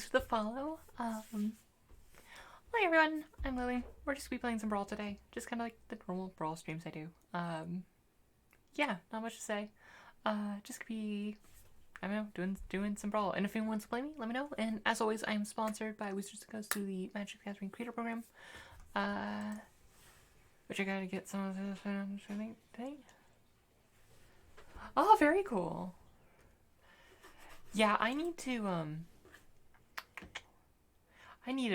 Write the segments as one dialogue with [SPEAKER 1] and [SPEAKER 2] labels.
[SPEAKER 1] thanks for the follow. Hi everyone, I'm Lily. We're just gonna be playing some Brawl today. Just kind of like the normal Brawl streams I do. Yeah, not much to say. Just gonna be, I don't know, doing some Brawl. And if anyone wants to play me, let me know. And as always, I am sponsored by Wizards that goes through the Magic the Gathering Creator Program. Which I gotta get some of this thing. Oh, very cool. Yeah, I need to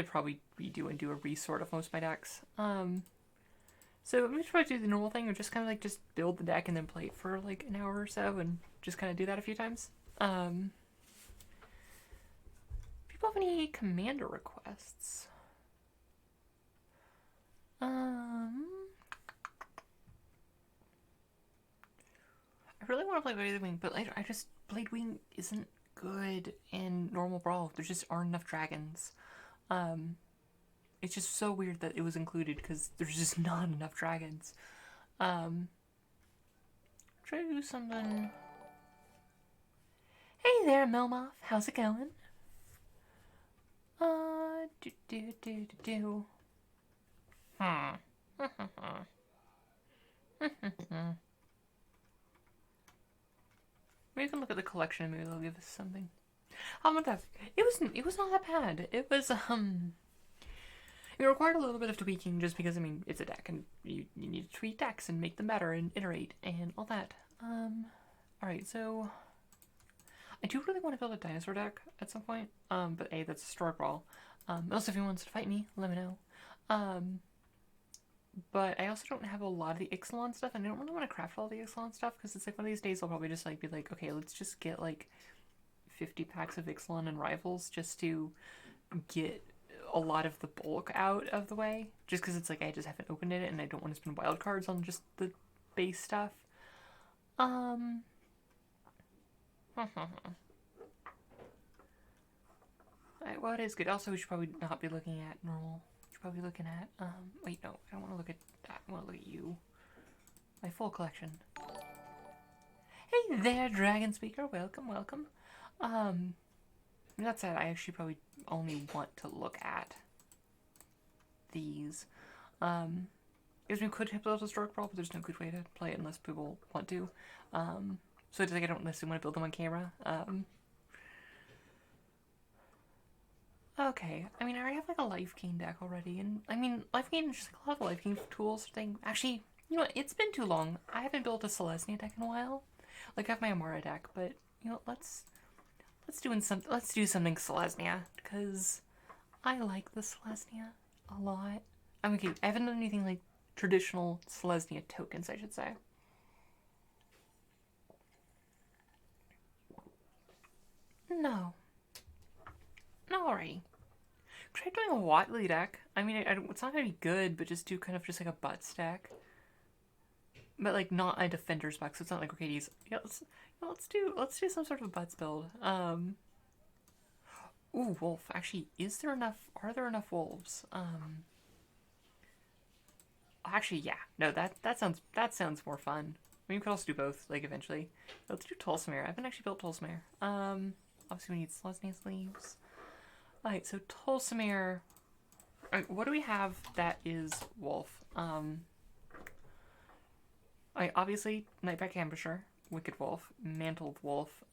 [SPEAKER 1] probably redo and do a resort of most of my decks. So I'm gonna try to do the normal thing, or just kind of like just build the deck and then play it for like an hour or so, and just kind of do that a few times. People have any commander requests? I really want to play Blade Wing, but I just Blade Wing isn't good in normal Brawl. There just aren't enough dragons. It's just so weird that it was included because there's just not enough dragons. Try to do something. Hey there, Melmoth. How's it going? Do. Maybe we can look at the collection and maybe they'll give us something. How about that? It was not that bad. It was it required a little bit of tweaking just because, I mean, it's a deck and you need to tweak decks and make them better and iterate and all that. Alright, so I do really want to build a dinosaur deck at some point. But A, that's a historic Brawl. Also, if anyone wants to fight me, let me know. But I also don't have a lot of the Ixalan stuff, and I don't really want to craft all the Ixalan stuff because it's like one of these days I'll probably just like be like, okay, let's just get like 50 packs of Ixalan and Rivals just to get a lot of the bulk out of the way, just because it's like I just haven't opened it and I don't want to spend wild cards on just the base stuff. What is good? Also, we should probably not be looking at normal. We should probably be looking at wait, no, I don't want to look at that. I want to look at you. My full collection. Hey there, Dragon Speaker. Welcome, welcome. That said, I actually probably only want to look at these. Because we could build a historic Brawl, but there's no good way to play it unless people want to. So it's like I don't necessarily want to build them on camera. Okay, I mean, I already have like a Life Gain deck already, and I mean, Life Gain is just like a lot of Life Gain tools thing. Actually, you know what? It's been too long. I haven't built a Selesnya deck in a while. Like I have my Amara deck, but you know, let's do something Selesnya, because I like the Selesnya a lot. I mean, okay, I haven't done anything like traditional Selesnya tokens, I should say. No. Alright. Try doing a Watley deck. I mean, it's not gonna be good, but just do kind of just like a butts deck. But like not a defender's box, so it's not like Arcades. Yeah, let's do some sort of butts build. Ooh, wolf. Actually, are there enough wolves? Actually, yeah. No, that sounds more fun. I mean, we could also do both, like eventually. Let's do Tolsimir. I haven't actually built Tolsimir. Obviously we need Selesnya sleeves. Alright, so Tolsimir. Alright, what do we have that is wolf? Alright, obviously Nightback Ambusher, Wicked Wolf, Mantled Wolf,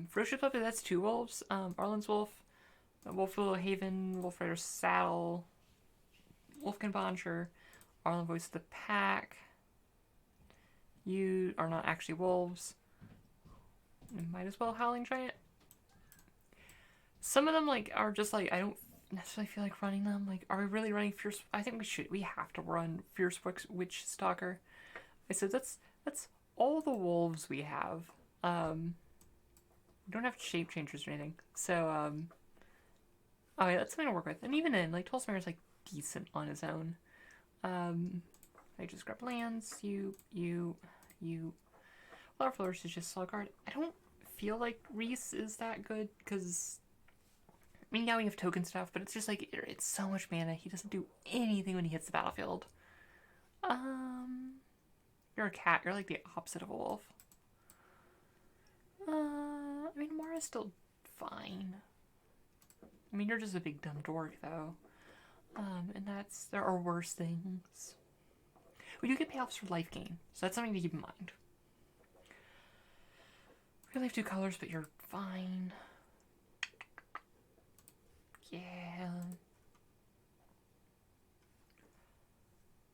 [SPEAKER 1] Ferocious Puppet, that's 2 wolves. Arlen's Wolf, Wolf Willow Haven, Wolf Rider Saddle, Wolfkin Boncher, Arlen Voice of the Pack. You are not actually wolves. You might as well Howling Giant. Some of them like are just like, I don't necessarily feel like running them. Like, are we really running Fierce? I think we have to run Fierce Witch Stalker. I said that's all the wolves we have. We don't have shape changers or anything. So okay, that's something to work with. And even then, like Tolsimir is like decent on his own. I just grab lands. You. Flower Flourish is just solid card. I don't feel like Reese is that good because, I mean, yeah, we have token stuff, but it's just like it's so much mana. He doesn't do anything when he hits the battlefield. You're a cat. You're like the opposite of a wolf. I mean, Mara's still fine. I mean, you're just a big dumb dork, though. And there are worse things. We do get payoffs for life gain, so that's something to keep in mind. We only have 2 colors, but you're fine. Yeah.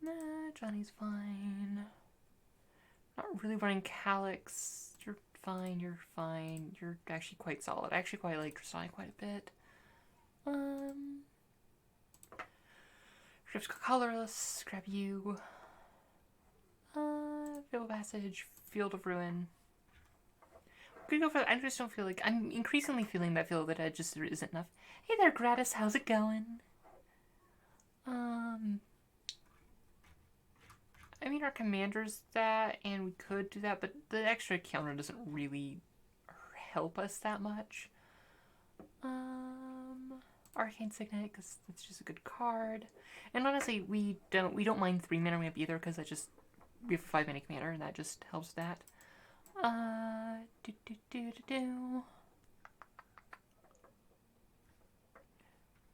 [SPEAKER 1] Nah, Johnny's fine. Not really running Calyx. You're fine, you're fine. You're actually quite solid. I actually quite like Johnny quite a bit. Ship's colorless, grab you. Field of Passage, Field of Ruin. We could go for that. I just don't feel like... I'm increasingly feeling that Field of the Dead just isn't enough. Hey there, Gratis, how's it going? I mean, our commander's that, and we could do that, but the extra counter doesn't really help us that much. Arcane Signet, because it's just a good card. And honestly, we don't mind 3-mana ramp either, because that just... We have a 5-mana commander, and that just helps that.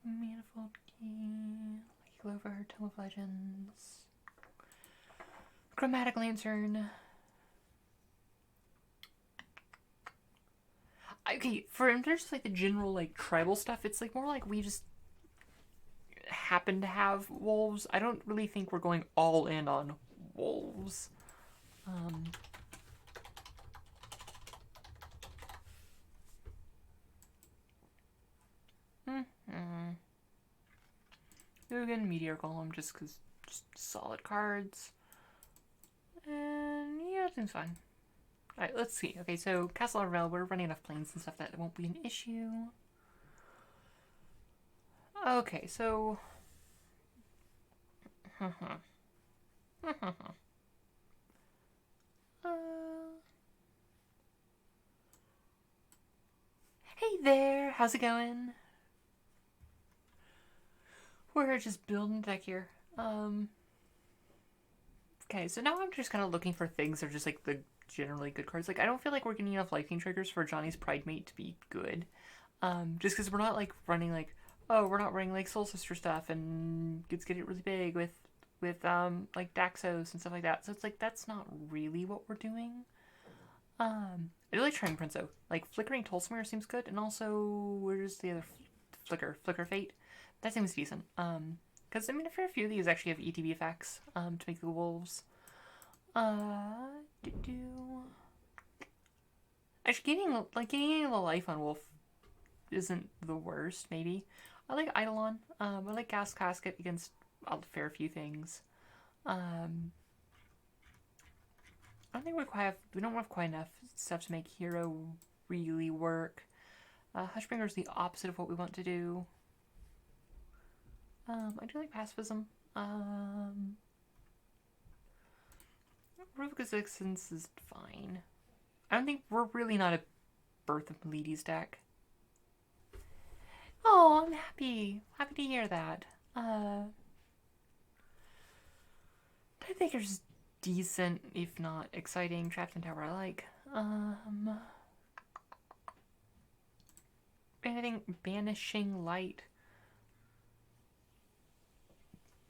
[SPEAKER 1] Manifold Key, Lucky Clover, Tome of Legends, Chromatic Lantern. Okay, for just like the general like tribal stuff, it's like more like we just happen to have wolves. I don't really think we're going all in on wolves. Ugin, Meteor Golem, just solid cards. And yeah, it seems fine. Alright, let's see. Okay, so Castle Arvel, we're running enough planes and stuff that it won't be an issue. Okay, so... Hey there, how's it going? We're just building a deck here. Okay, so now I'm just kind of looking for things that are just like the generally good cards. Like, I don't feel like we're getting enough life gain triggers for Johnny's Pride Mate to be good. Just because we're not like running like, oh, we're not running like Soul Sister stuff and it's getting really big with like Daxos and stuff like that. So it's like, that's not really what we're doing. I do like Shining Prince though. Like, Flickering Tolsimir seems good, and also, where's the other Flicker Fate? That seems decent. Because, I mean, a fair few of these actually have ETB effects, to make the wolves. Actually, gaining a life on wolf isn't the worst, maybe. I like Eidolon. I like Gas Casket against a fair few things. I don't think we don't have quite enough stuff to make Hero really work. Hushbringer is the opposite of what we want to do. I do like pacifism. Ruvik Existence is fine. I don't think we're really not a Birth of Meletes deck. Oh, I'm happy. Happy to hear that. I think it's decent, if not exciting. Trapped in Tower I like. Anything Banishing Light.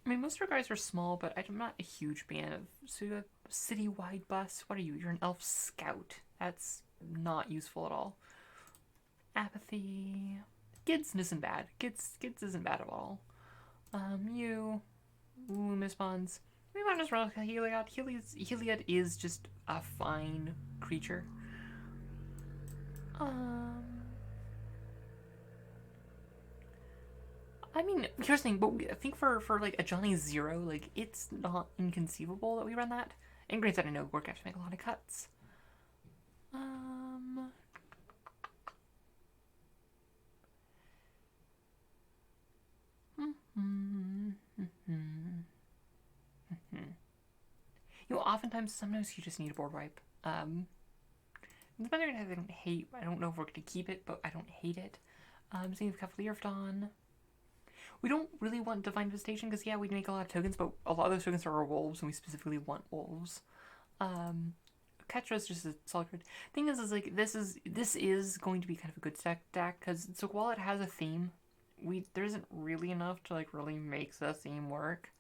[SPEAKER 1] I mean, most of our guys are small, but I'm not a huge fan of Citywide Bus. What are you? You're an elf scout. That's not useful at all. Apathy. Gids isn't bad. Gids isn't bad at all. You. Loomis Bonds. We might just roll Heliod. Heliod is just a fine creature. I mean, here's the thing, but I think for like a Johnny Zero, like, it's not inconceivable that we run that. And granted, I know we're going to make a lot of cuts. You know, sometimes you just need a board wipe. The other thing I don't know if we're going to keep it, but I don't hate it. Same with Cavalier of Dawn. We don't really want Divine Visitation because, yeah, we make a lot of tokens, but a lot of those tokens are our wolves, and we specifically want wolves. Ketra is just a solid card. Thing is like, this is going to be kind of a good deck, because so while it has a theme, there isn't really enough to like really make the theme work.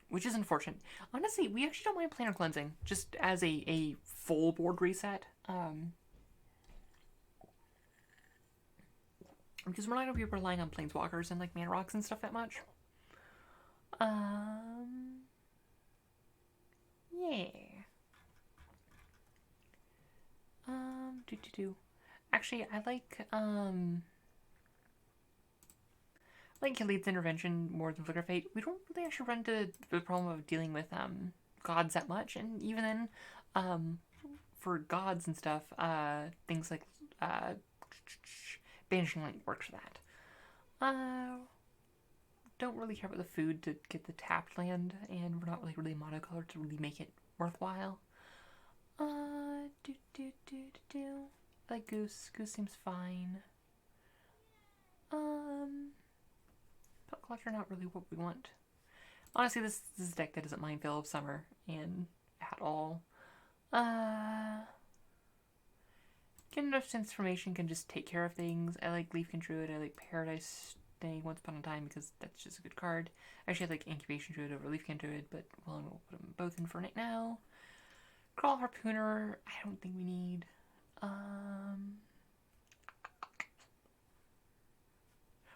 [SPEAKER 1] Which is unfortunate. Honestly, we actually don't mind planar cleansing, just as a full board reset. Because we're not going to be relying on planeswalkers and like mana rocks and stuff that much. Yeah. Actually, I like Khalid's intervention more than Flicker Fate. We don't really actually run into the problem of dealing with gods that much, and even then, for gods and stuff, things like Banishing Light works for that. Don't really care about the food to get the tapped land, and we're not really monocolored to really make it worthwhile. Like Goose. Goose seems fine. Pelt Collector, not really what we want. Honestly, this is a deck that doesn't mind Veil of Summer and at all. Kindred Transformation can just take care of things. I like Leaf Druid. I like Paradise Stay Once Upon a Time because that's just a good card. Actually, I like Incubation Druid over Leaf Druid, but well, we'll put them both in for right now. Crawl Harpooner, I don't think we need.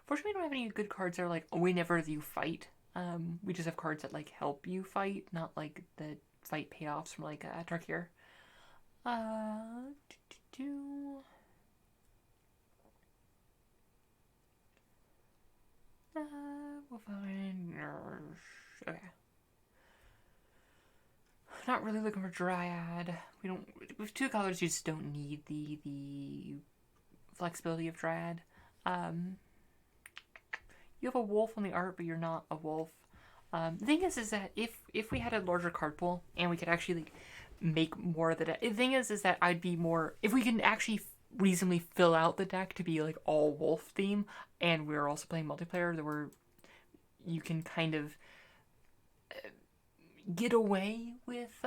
[SPEAKER 1] Fortunately, we don't have any good cards that are like, whenever you fight. We just have cards that like help you fight, not like the fight payoffs from like Tarkir. We'll find. Okay. Not really looking for Dryad. We don't. With 2 colors, you just don't need the flexibility of Dryad. You have a wolf on the art, but you're not a wolf. The thing is that if we had a larger card pool and we could actually like make more of the deck, the thing is that I'd be more, if we can actually reasonably fill out the deck to be like all wolf theme, and we're also playing multiplayer, that you can kind of get away with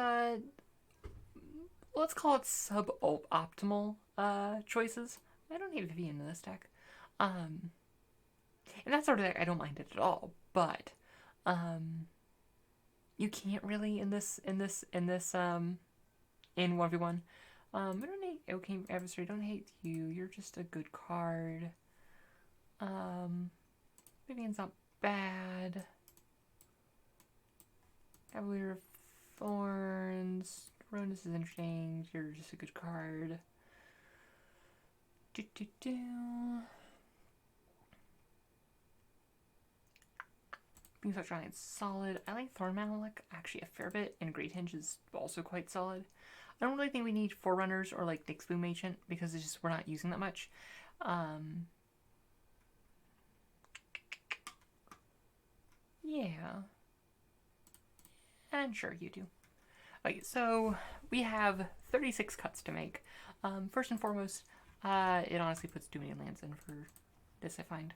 [SPEAKER 1] let's call it suboptimal choices. I don't hate Vivian in this deck. And that sort of deck, I don't mind it at all. But you can't really in 1v1. I don't hate Okay Adversary, don't hate you. You're just a good card. Vivian's not bad. Cavalier of Thorns. Ronus is interesting. You're just a good card. Beanstalk Giant's solid. I like Thorn Malik actually a fair bit, and Great Hinge is also quite solid. I don't really think we need Forerunners or like Nyx Boom Ancient because it's just we're not using that much. Yeah. And sure, you do. Okay, so we have 36 cuts to make. First and foremost, it honestly puts too many lands in for this, I find.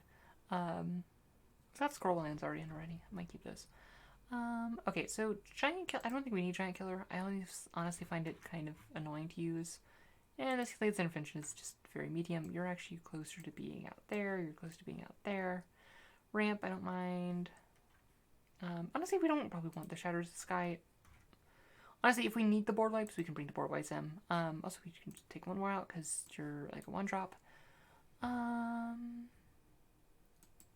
[SPEAKER 1] That scroll lands already in already. I might keep this. Okay, so Giant Killer. I don't think we need Giant Killer. I honestly find it kind of annoying to use. And this Khalid's Intervention is just very medium. You're actually closer to being out there. You're close to being out there. Ramp, I don't mind. Honestly, we don't probably want the Shatters of the Sky. Honestly, if we need the board wipes, we can bring the board wipes in. Also, we can just take one more out because you're like a 1-drop.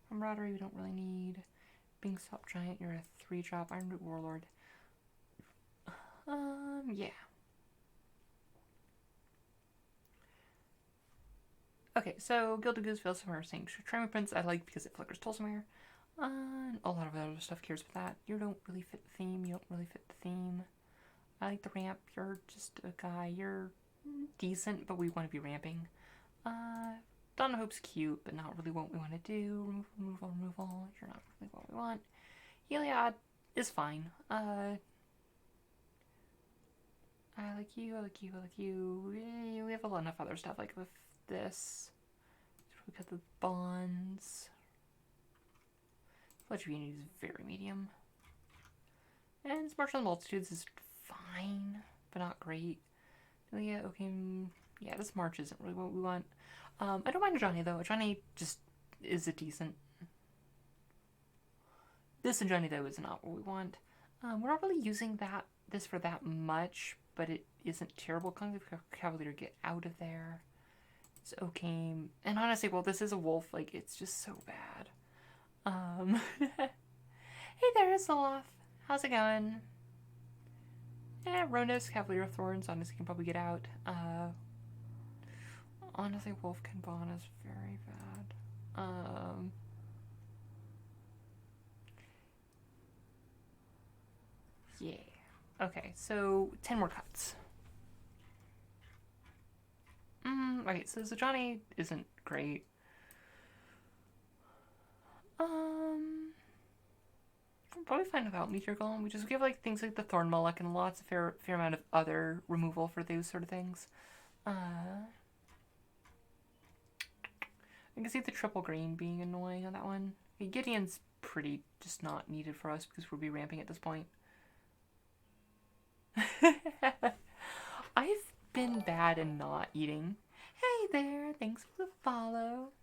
[SPEAKER 1] Camaraderie, we don't really need. Being Stop Giant, you're a 3-drop. Iron Root Warlord. Yeah. Okay, so Gilded Goose, Veil of Summer, saying Tremor Prince, I like because it flickers Tolsimir. And a lot of other stuff cares with that. You don't really fit the theme. You don't really fit the theme. I like the ramp. You're just a guy. You're decent, but we want to be ramping. Dawn of Hope's cute, but not really what we want to do. Removal. You're not really what we want. Heliod is fine. I like you. I like you. I like you. We have enough other stuff like with this. We got the bonds. Fletcher Unity is very medium. And March on the Multitudes is fine, but not great. Yeah, okay, Yeah, this March isn't really what we want. I don't mind a Johnny, though. A Johnny just is a decent... This and Johnny, though, is not what we want. We're not really using this for that much, but it isn't terrible. Cavalier, get out of there. It's okay. And honestly, well, this is a wolf. Like, it's just so bad. Hey there, Zoloff. How's it going? Ronos, Cavalier of Thorns. Honestly, can probably get out. Honestly, Wolfkin Bond is very bad. Yeah. Okay, so 10 more cuts. Okay, so Johnny isn't great. Probably fine without Meteor Golem. We have like things like the Thorn Mullock and lots of fair amount of other removal for those sort of things. I can see the triple green being annoying on that one. Gideon's pretty just not needed for us because we'll be ramping at this point. I've been bad and not eating. Hey there, thanks for the follow.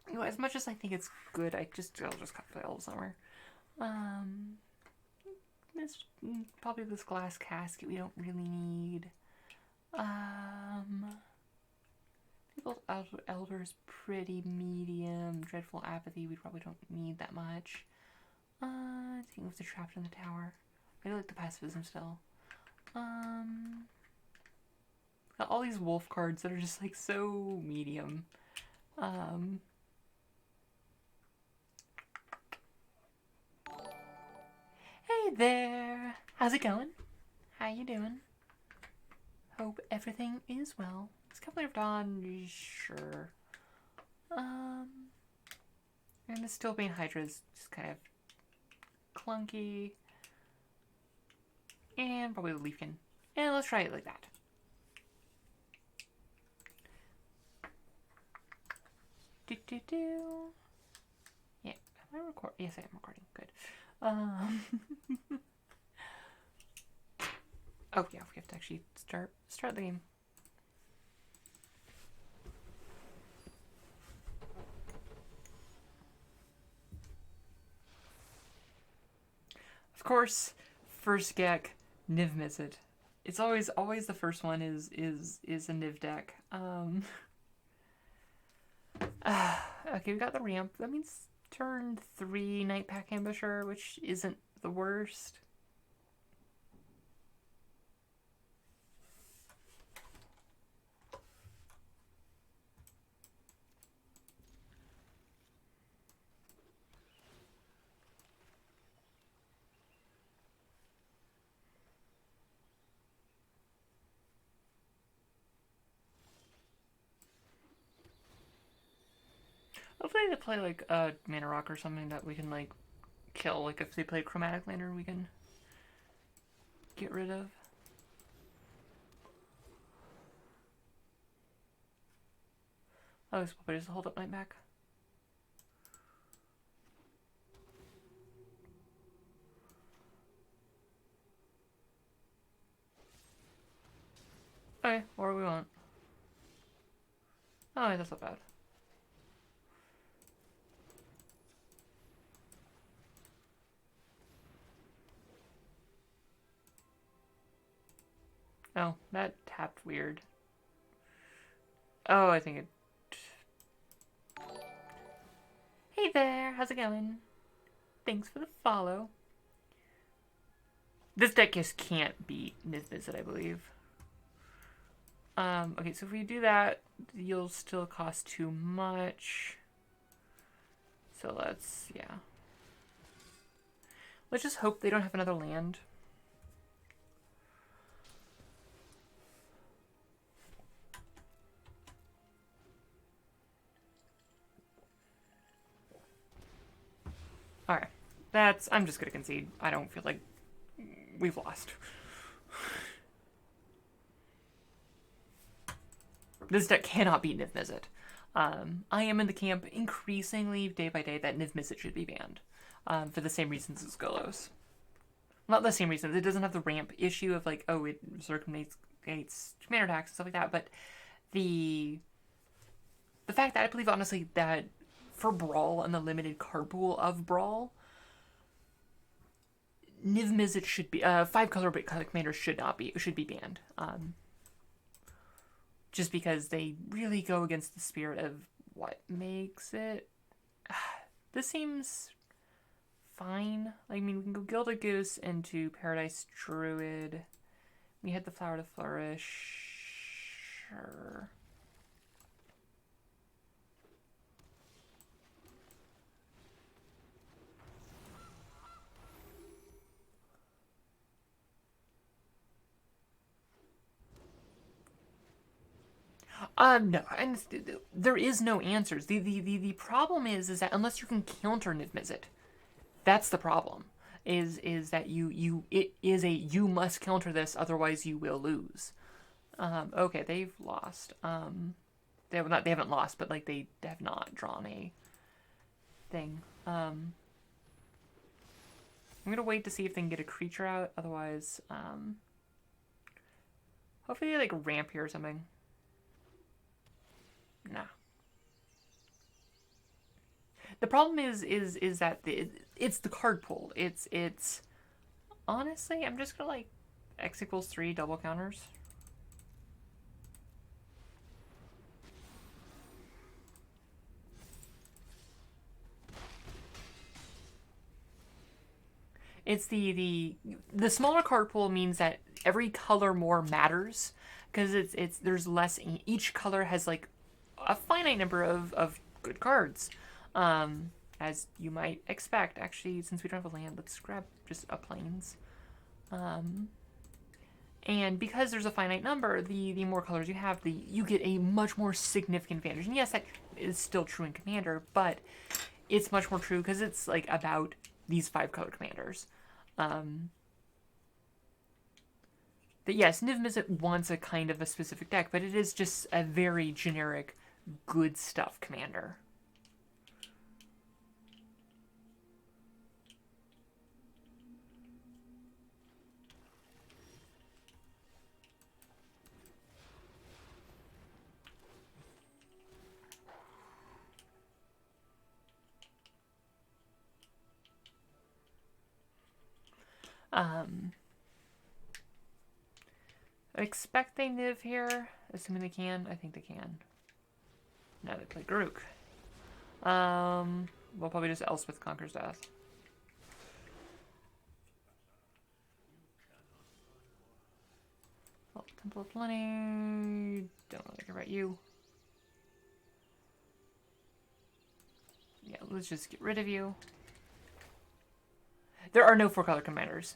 [SPEAKER 1] You know, as much as I think it's good, I'll just cut for all summer. Probably this glass casket we don't really need. People's Elder's pretty medium. Dreadful Apathy we probably don't need that much. I think with the Trapped in the Tower. I like the pacifism still. Got all these wolf cards that are just like so medium. Hey there! How's it going? How you doing? Hope everything is well. Is Cavalier of Dawn? Sure. And the Still Being Hydra is just kind of clunky. And probably the Leafkin. And let's try it like that. Yeah, am I recording? Yes, I am recording. Good. Oh yeah, we have to actually start the game. Of course, first Gek, Niv Mizzet. It's always the first one is a Niv deck. Okay, we got the ramp. That means turn 3 Night Pack Ambusher, which isn't the worst. Hopefully they play like a Mana Rock or something that we can like kill. Like if they play Chromatic Lantern, we can get rid of. Oh, this will just hold up Night back. Okay, what do we want? Oh, that's not bad. Oh, that tapped weird. Oh, I think it... Hey there, how's it going? Thanks for the follow. This deck just can't beat Niv Mizzet, I believe. Okay, so if we do that, you'll still cost too much. So let's, yeah. Let's just hope they don't have another land. Alright. I'm just gonna concede. I don't feel like we've lost. This deck cannot beat Niv Mizzet. I am in the camp increasingly, day by day, that Niv Mizzet should be banned. For the same reasons as Golos. Not the same reasons. It doesn't have the ramp issue of like, oh, it circumnates commander attacks and stuff like that, but the fact that I believe honestly that for Brawl and the limited card pool of Brawl, Niv Mizzet should be 5-color commanders should be banned. Just because they really go against the spirit of what makes it. This seems fine. I mean, we can go Gilded Goose into Paradise Druid. We had the Flower to Flourish. Sure. No, and there is no answers. The problem is that unless you can counter Niv Mizzet, that's the problem. Is that you must counter this, otherwise you will lose. Okay, they've lost. They haven't lost, but like they have not drawn a thing. I'm gonna wait to see if they can get a creature out. Otherwise, hopefully they like ramp here or something. Nah. The problem is that it's the card pool. It's honestly, I'm just gonna like X equals 3 double counters. It's the smaller card pool means that every color more matters because there's less. Each color has like a finite number of good cards, as you might expect. Actually, since we don't have a land, let's grab just a plains. And because there's a finite number, the more colors you have, you get a much more significant advantage. And yes, that is still true in Commander, but it's much more true because it's like about these 5-color commanders. But yes, Niv Mizzet wants a kind of a specific deck, but it is just a very generic good stuff commander. I expect they Niv here, assuming they can. I think they can. Now they play Garuk. We'll probably just Elspeth Conquers Death. Oh, Temple of Plenty. Don't really care about you. Yeah, let's just get rid of you. There are no 4-color commanders.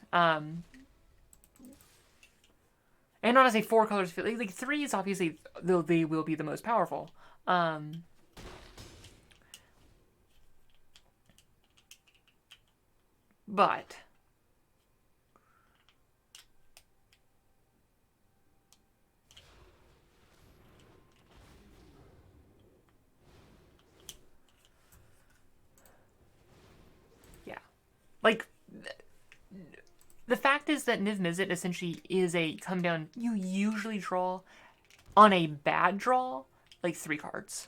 [SPEAKER 1] And honestly, 4 colors, like 3 is obviously, they will be the most powerful. But yeah, like the fact is that Niv Mizzet essentially is a come down. You usually draw on a bad draw like 3 cards.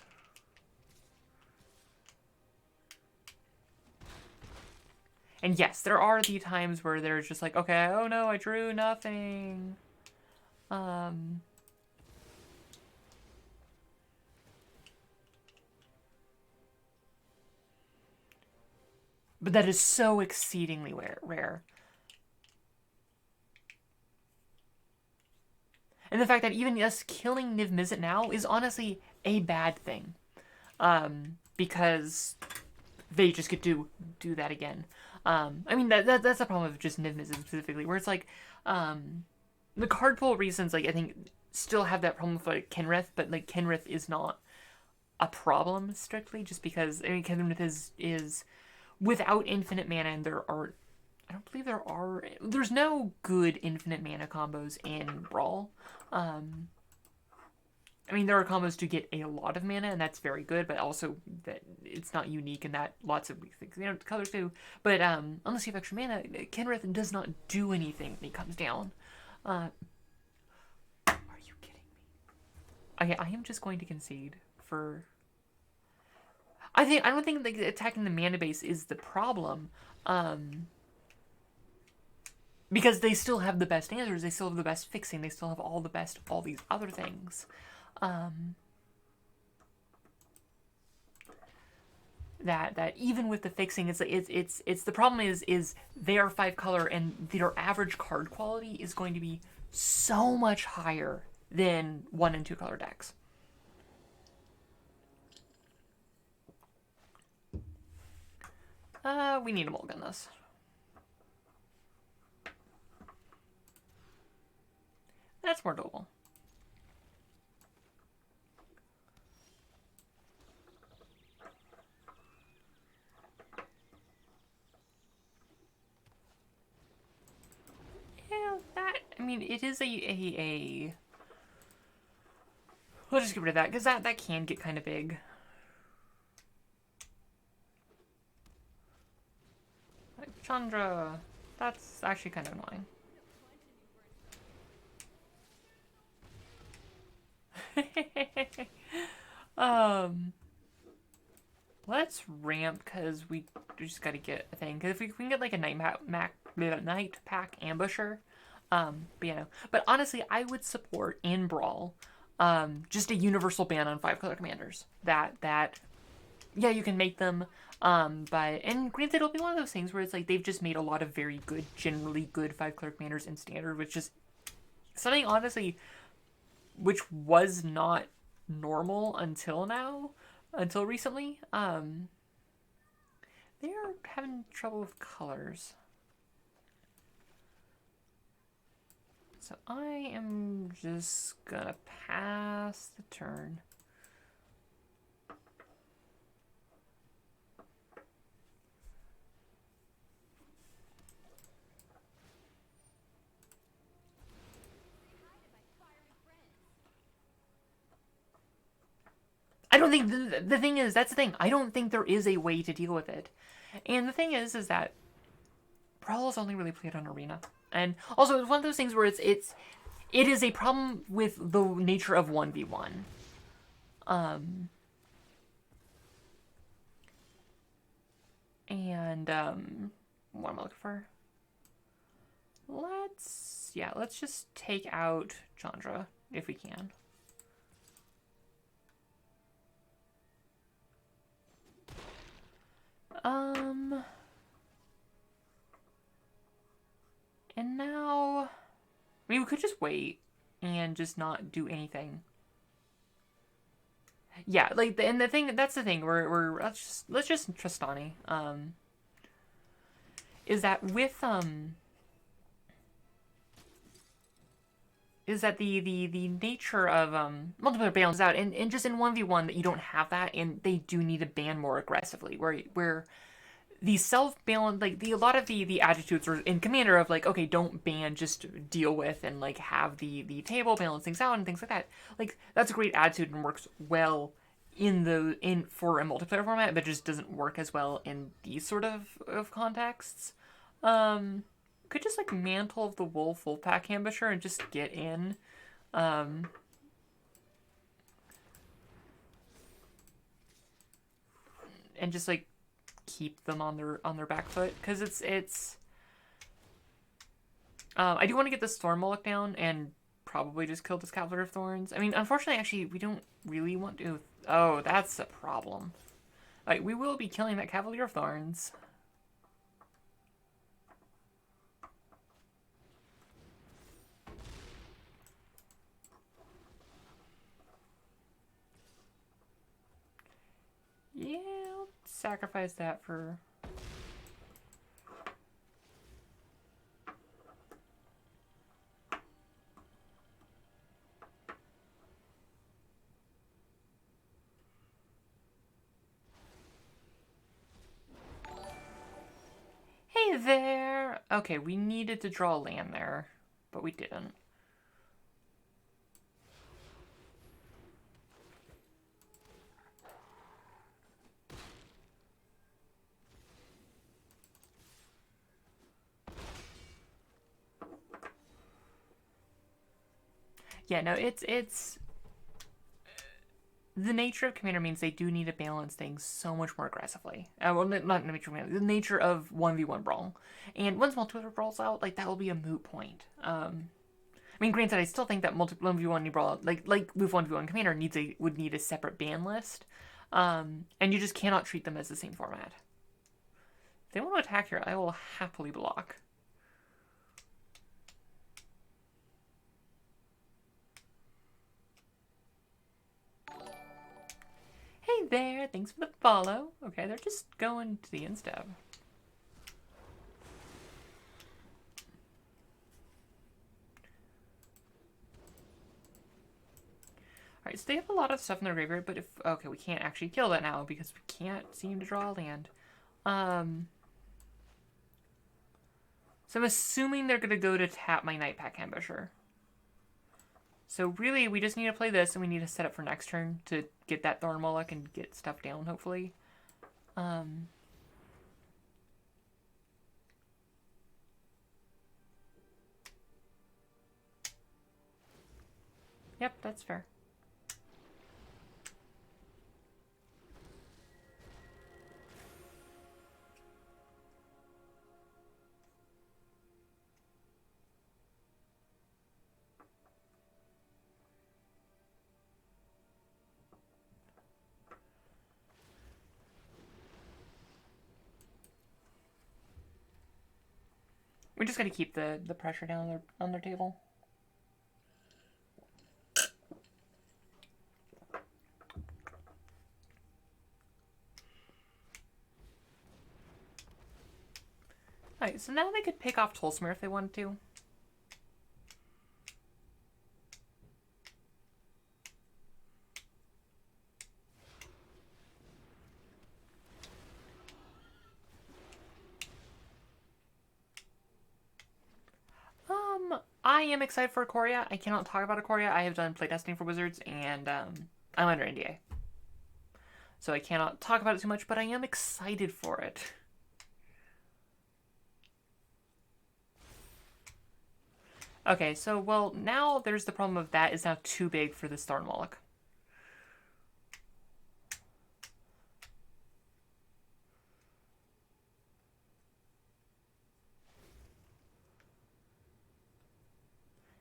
[SPEAKER 1] And yes, there are the times where there's just like, okay, oh no, I drew nothing. But that is so exceedingly rare. And the fact that even us killing Niv Mizzet now is honestly a bad thing. Because they just get to do that again. I mean, that's the problem with just Niv Mizzet specifically, where it's like, the card pool reasons, like, I think, still have that problem with, like, Kenrith, but, like, Kenrith is not a problem, strictly, just because, I mean, Kenrith is without infinite mana, and I don't believe there's no good infinite mana combos in Brawl. I mean, there are combos to get a lot of mana, and that's very good, but also that it's not unique in that lots of weak things, colors do. But unless you have extra mana, Kenrith does not do anything when he comes down. Are you kidding me? I am just going to concede for... I don't think like attacking the mana base is the problem. Because they still have the best answers, they still have the best fixing, they still have all these other things. That even with the fixing, it's the problem is they are 5-color and their average card quality is going to be so much higher than 1 and 2-color decks. We need to mulligan this. That's more doable. Yeah, that, I mean, it is a we'll just get rid of that, because that can get kind of big. Like, Chandra, that's actually kind of annoying. Let's ramp, because we just gotta get a thing. Because if we can get like a night pack ambusher, but you know. But honestly, I would support in Brawl, just a universal ban on 5-color commanders. That yeah, you can make them, but and granted, it'll be one of those things where it's like they've just made a lot of very good, generally good 5-color commanders in standard, which is something honestly, which was not normal until now. Until recently, they're having trouble with colors. So I am just gonna pass the turn. I don't think the thing is, that's the thing. I don't think there is a way to deal with it. And the thing is that Brawl is only really played on Arena. And also, it's one of those things where it is a problem with the nature of 1v1. What am I looking for? Let's just take out Chandra, if we can. And now, I mean, we could just wait and just not do anything. Yeah, like, and the thing, that's the thing, let's just Tristani, is that with, is that the nature of, multiplayer balance out, and just in 1v1 that you don't have that, and they do need to ban more aggressively, where the self-balance, like, a lot of the attitudes are in Commander of, like, okay, don't ban, just deal with, and, like, have the table balance things out and things like that. Like, that's a great attitude and works well for a multiplayer format, but just doesn't work as well in these sort of contexts. Could just, like, Mantle of the Wolf full pack ambusher and just get in. And just, like, keep them on their back foot, because it's I do want to get the Storm Mullock down and probably just kill this Cavalier of Thorns. I mean, unfortunately, actually, we don't really want to. Oh, that's a problem. Like, we will be killing that Cavalier of Thorns. Yeah, I'll sacrifice that for... Hey there! Okay, we needed to draw land there, but we didn't. Yeah, no, it's the nature of Commander means they do need to balance things so much more aggressively. Well, not the nature of Commander, the nature of 1v1 Brawl. And once multiplayer Brawl's out, like, that will be a moot point. I mean, granted, I still think that 1v1 Brawl, like with 1v1 Commander, would need a separate ban list. And you just cannot treat them as the same format. If they want to attack here, I will happily block. Hey there, thanks for the follow. Okay, they're just going to the instep. Alright, so they have a lot of stuff in their graveyard, but if... Okay, we can't actually kill that now because we can't seem to draw land. So I'm assuming they're going to go to tap my Night Pack Ambusher. So really, we just need to play this, and we need to set up for next turn to get that Thorn Moloch and get stuff down, hopefully. Yep, that's fair. We just got to keep the pressure down on their table. Alright, so now they could pick off Tolsimir if they wanted to. I am excited for Ikoria. I cannot talk about Ikoria. I have done playtesting for Wizards, and I'm under NDA. So I cannot talk about it too much, but I am excited for it. Okay, so, well, now there's the problem of that is now too big for this Thorn Moloch.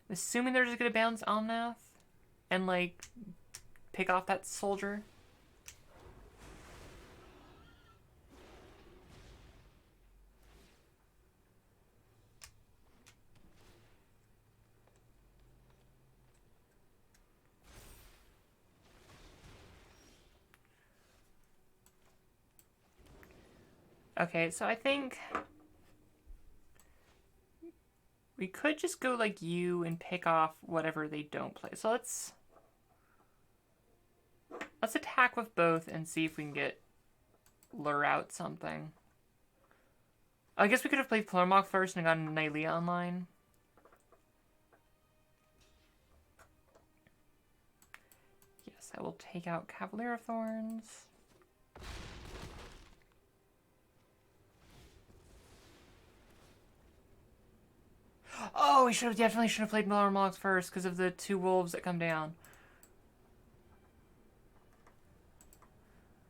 [SPEAKER 1] Assuming they're just gonna bounce Omnath and, like, pick off that soldier. Okay, so I think we could just go like you and pick off whatever they don't play. So let's attack with both and see if we can lure out something. I guess we could have played Plurmok first and gotten Nylea online. Yes, I will take out Cavalier of Thorns. Oh, we definitely should have played Plurmok first because of the 2 wolves that come down.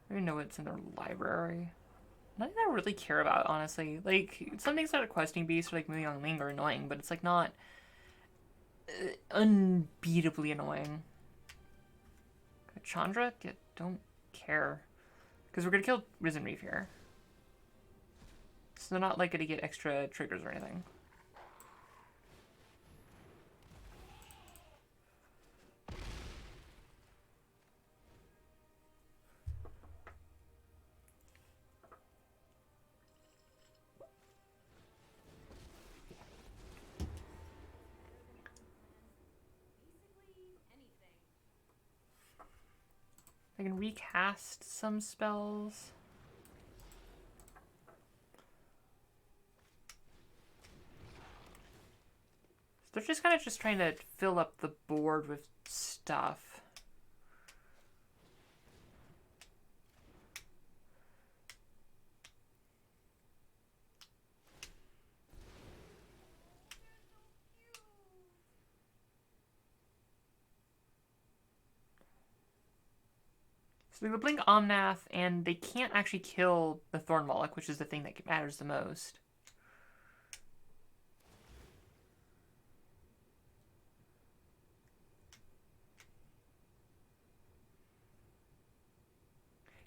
[SPEAKER 1] I don't even know what's in their library. Nothing I really care about, honestly. Like, some things that are questing beasts or like moving on Ling are annoying, but it's like not unbeatably annoying. Chandra? Don't care. Because we're gonna kill Risen Reef here. So they're not like gonna get extra triggers or anything. I can recast some spells. So they're just kind of just trying to fill up the board with stuff. So they would blink Omnath, and they can't actually kill the Thorn Moloch, which is the thing that matters the most.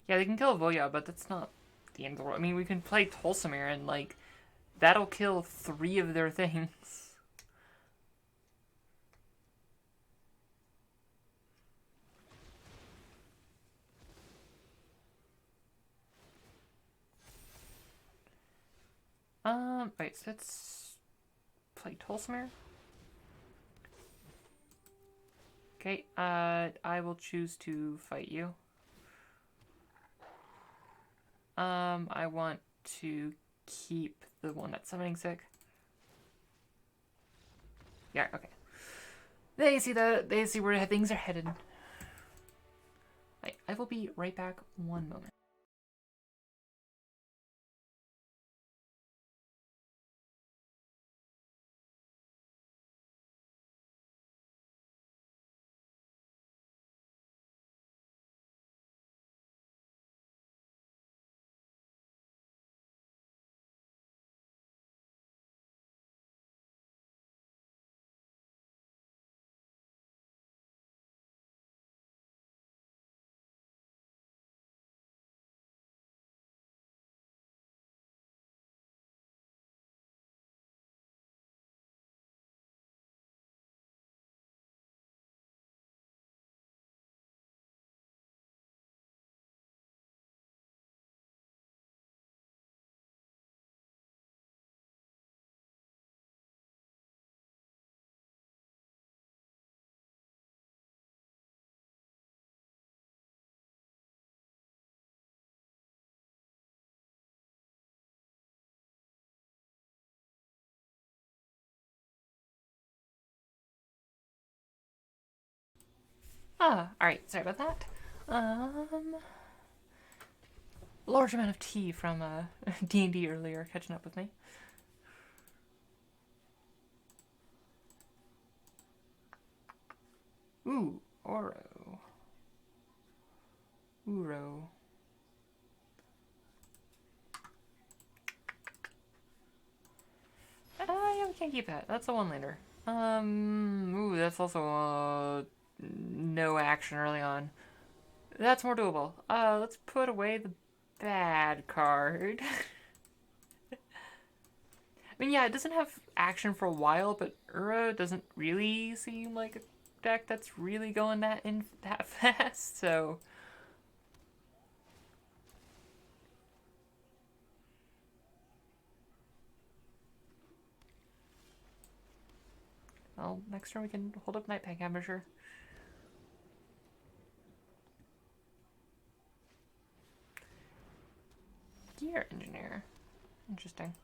[SPEAKER 1] Yeah, they can kill Voya, but that's not the end of the world. I mean, we can play Tolsimir, and, like, that'll kill 3 of their things. Wait, so let's play Tolsimir. Okay, I will choose to fight you. I want to keep the one that's summoning sick. Yeah, okay. They see where things are headed. I will be right back 1 moment. Alright, sorry about that. Large amount of tea from D&D earlier catching up with me. Ooh, Oro. Uro. Yeah, we can't keep that. That's a one-lander. Ooh, that's also no action early on. That's more doable. Let's put away the bad card. I mean, yeah, it doesn't have action for a while, but Uro doesn't really seem like a deck that's really going that fast, so... Well, next turn we can hold up Nightpack Ambusher. Gear Engineer. Interesting.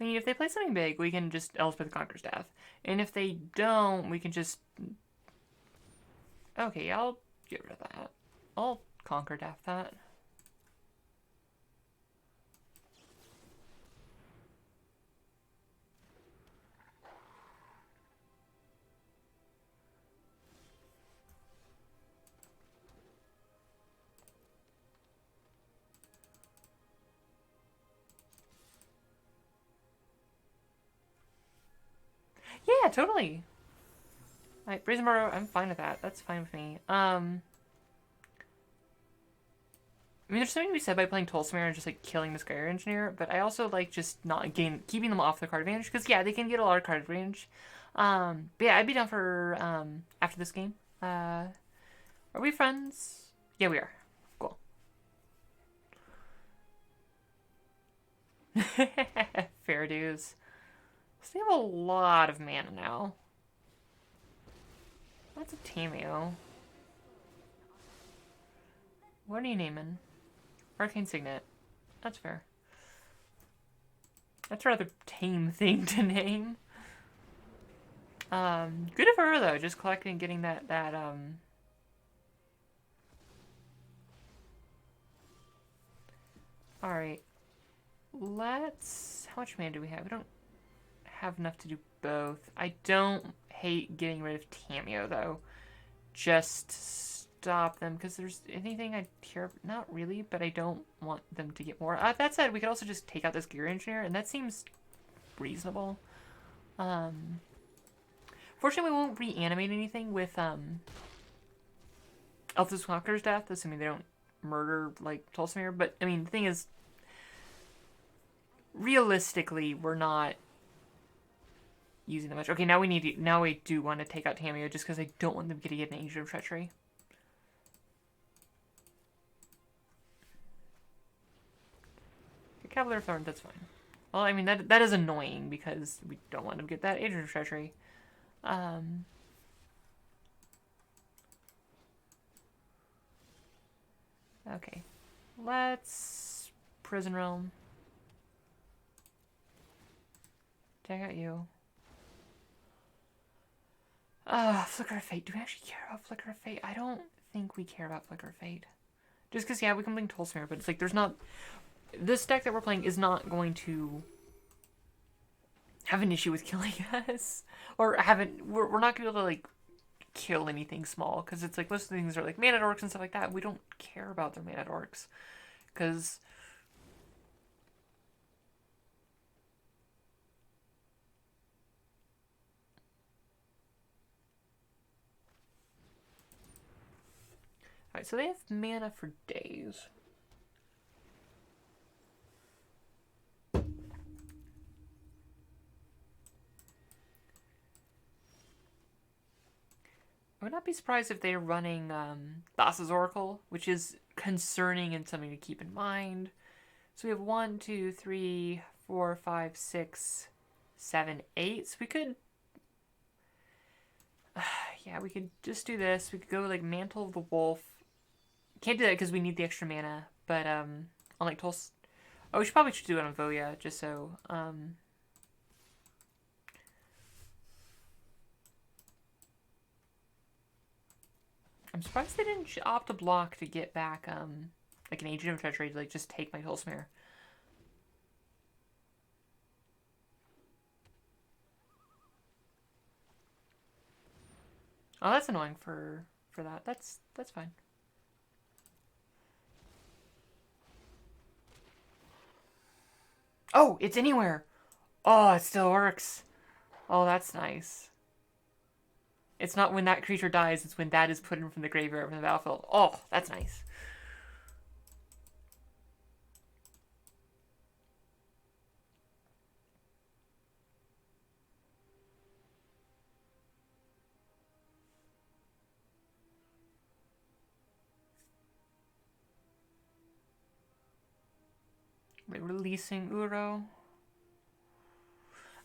[SPEAKER 1] I mean, if they play something big, we can just Elspeth Conquer's Death. And if they don't, we can just... Okay, I'll get rid of that. I'll Conquer Death that. Yeah, totally. Like, Brazen Burrow, I'm fine with that. That's fine with me. I mean, there's something to be said by playing Tolsimir and just, like, killing this Gear Engineer, but I also like just not keeping them off the card advantage, because, yeah, they can get a lot of card advantage. But yeah, I'd be down for, after this game. Are we friends? Yeah, we are. Cool. Fair dues. So they have a lot of mana now. That's a Tameo. What are you naming? Arcane Signet. That's fair. That's a rather tame thing to name. Good of her though, just collecting and getting that Alright. Let's... How how much mana do we have? We don't have enough to do both. I don't hate getting rid of Tamio, though. Just stop them, because there's anything I care... Not really, but I don't want them to get more. That said, we could also just take out this Gear Engineer, and that seems reasonable. Fortunately, we won't reanimate anything with Elthus Conqueror's death, assuming they don't murder, like, Tolsimir. But, I mean, the thing is, realistically, we're not using that much. Okay, now we do want to take out Tamio, just because I don't want them to get an Agent of Treachery. Cavalier Thorn, that's fine. Well, I mean, that is annoying, because we don't want them to get that Agent of Treachery. Okay. Let's... Prison Realm. Check out you. Flicker of Fate. Do we actually care about Flicker of Fate? I don't think we care about Flicker of Fate. Just because, yeah, we can blink Tolsimir, but it's like, there's not... This deck that we're playing is not going to have an issue with killing us. Or we're not going to be able to, like, kill anything small. Because it's like, most of the things are like mana dorks and stuff like that. We don't care about their mana dorks. Because... Alright, so they have mana for days. I would not be surprised if they're running Thassa's Oracle, which is concerning and something to keep in mind. So we have 1, 2, 3, 4, 5, 6, 7, 8. So we could... yeah, we could just do this. We could go like Mantle of the Wolf. Can't do that because we need the extra mana. But on like oh, we probably should do it on Voya, just so... I'm surprised they didn't opt to block to get back, like an Agent of Treachery to, like, just take my Tolsimir. Oh, that's annoying for that. That's fine. Oh, it's anywhere! Oh, it still works. Oh, that's nice. It's not when that creature dies, it's when that is put in from the graveyard from the battlefield. Oh, that's nice. Wait, releasing Uro.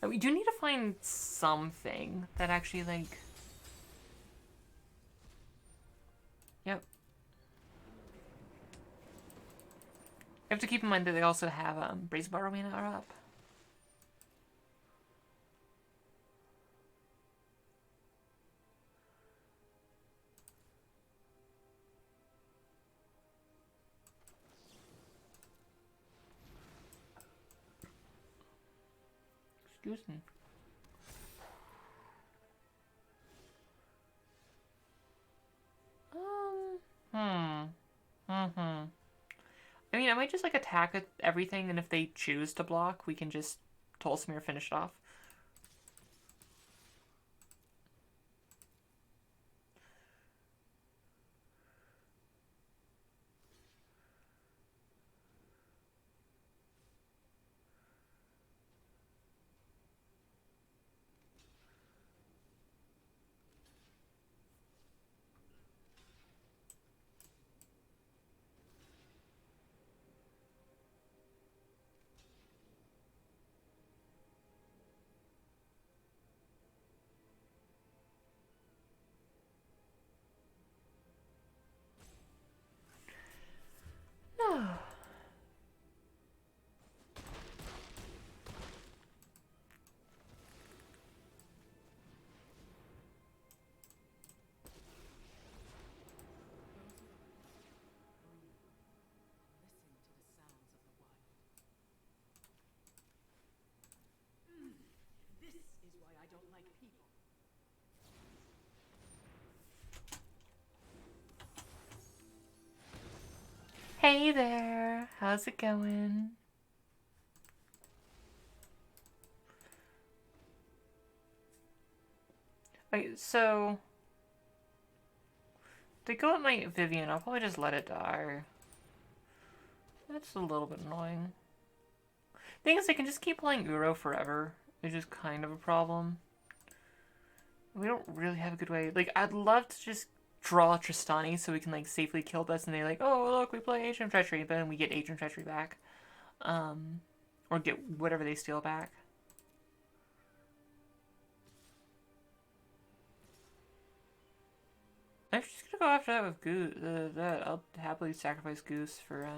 [SPEAKER 1] We do need to find something that actually, like... Yep. You have to keep in mind that they also have Brazen Bar Arena are up. Excuse me. I mean, I might just, like, attack at everything, and if they choose to block, we can just Tolsimir finish it off. Hey there, how's it going? Okay, so to go with my Vivian, I'll probably just let it die. That's a little bit annoying. Thing is, I can just keep playing Uro forever, which is kind of a problem. We don't really have a good way. Like, I'd love to just draw Tristani so we can, like, safely kill this, and they're like, oh, look, we play Agent of Treachery, but then we get Agent of Treachery back. Or get whatever they steal back. I'm just gonna go after that with Goose. I'll happily sacrifice Goose for,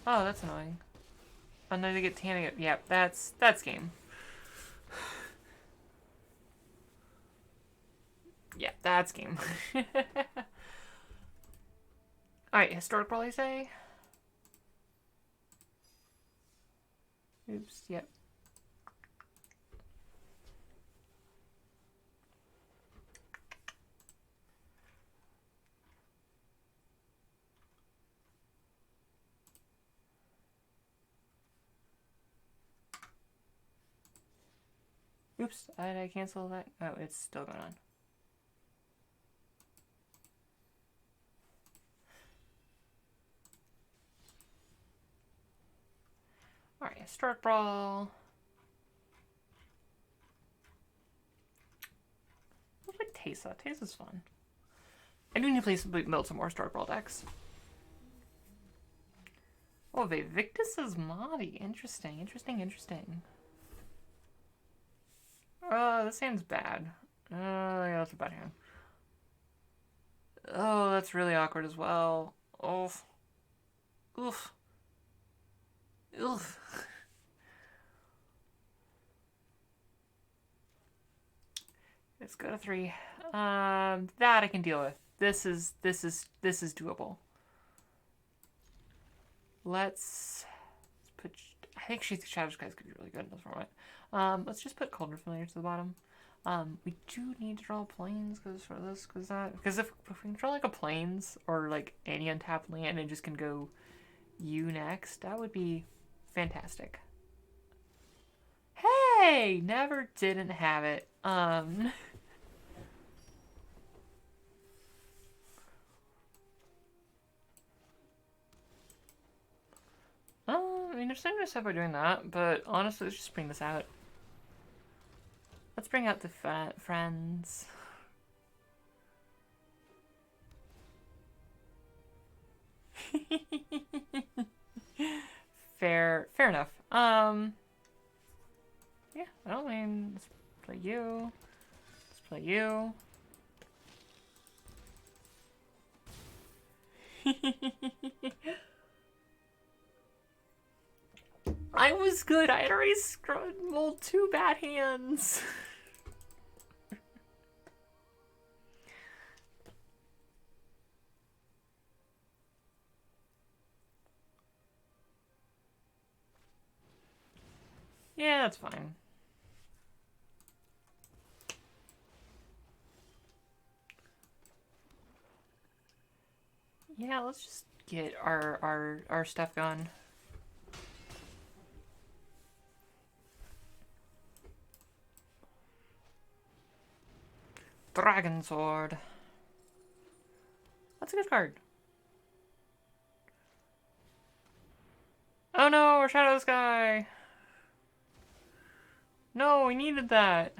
[SPEAKER 1] Oh, that's annoying. And then they get tanning it. Yep, that's game. Yeah, that's game. Alright, historic Brawl, you say? Oops, yep. Oops, did I cancel that? Oh, it's still going on. Alright, start Brawl. Looks like Tesa. Tesa's fun. I do need to build some more start Brawl decks. Oh, Victus's Modi. Interesting, interesting, interesting. This hand's bad. Yeah, that's a bad hand. Oh, that's really awkward as well. Oof. Oof. Oof. Let's go to 3. That I can deal with. This is doable. Let's put. I think Shadow Skies could be really good in this format. Let's just put Cauldron Familiar to the bottom. We do need to draw planes because if we can draw like a planes or like any untapped land and just can go U next, that would be fantastic. Hey, never didn't have it. I mean, there's something to say by doing that, but honestly, let's just bring this out. Let's bring out the friends. Fair enough. Yeah, I mean, let's play you. Let's play you. I was good. I had already rolled 2 bad hands. Yeah, that's fine. Yeah, let's just get our stuff going. Dragon Sword. That's a good card. Oh no, we're Shadow Sky. No, we needed that.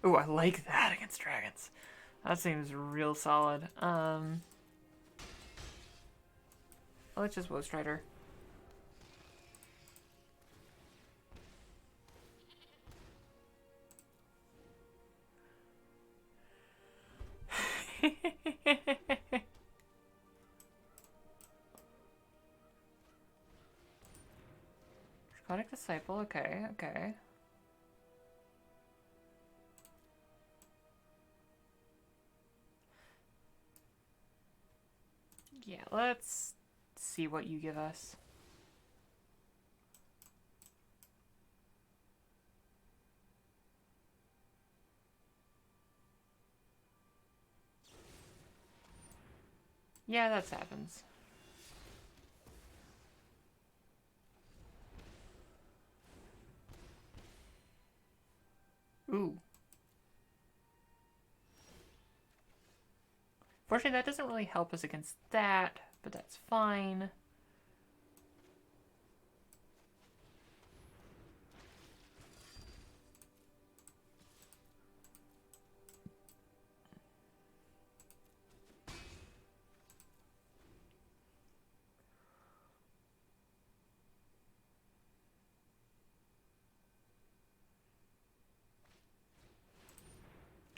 [SPEAKER 1] Ooh, I like that against dragons. That seems real solid. Let's just Woe Strider. Conic Disciple, okay, okay. Yeah, let's see what you give us. Yeah, that happens. Ooh. Fortunately, that doesn't really help us against that, but that's fine.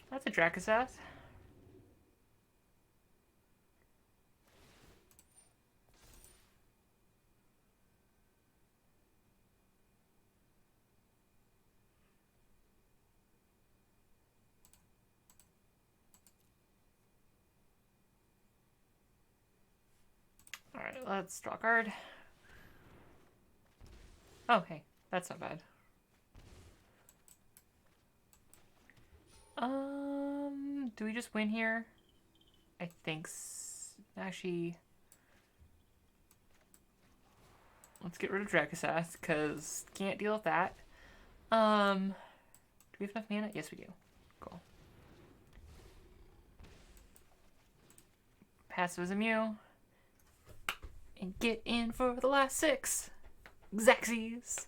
[SPEAKER 1] That's a Dracosath. Alright, let's draw a card. Oh, hey, that's not bad. Do we just win here? I think actually, let's get rid of Dracosath, because can't deal with that. Do we have enough mana? Yes, we do. Cool. Passive as a Mew. And get in for the last 6. Xaxes.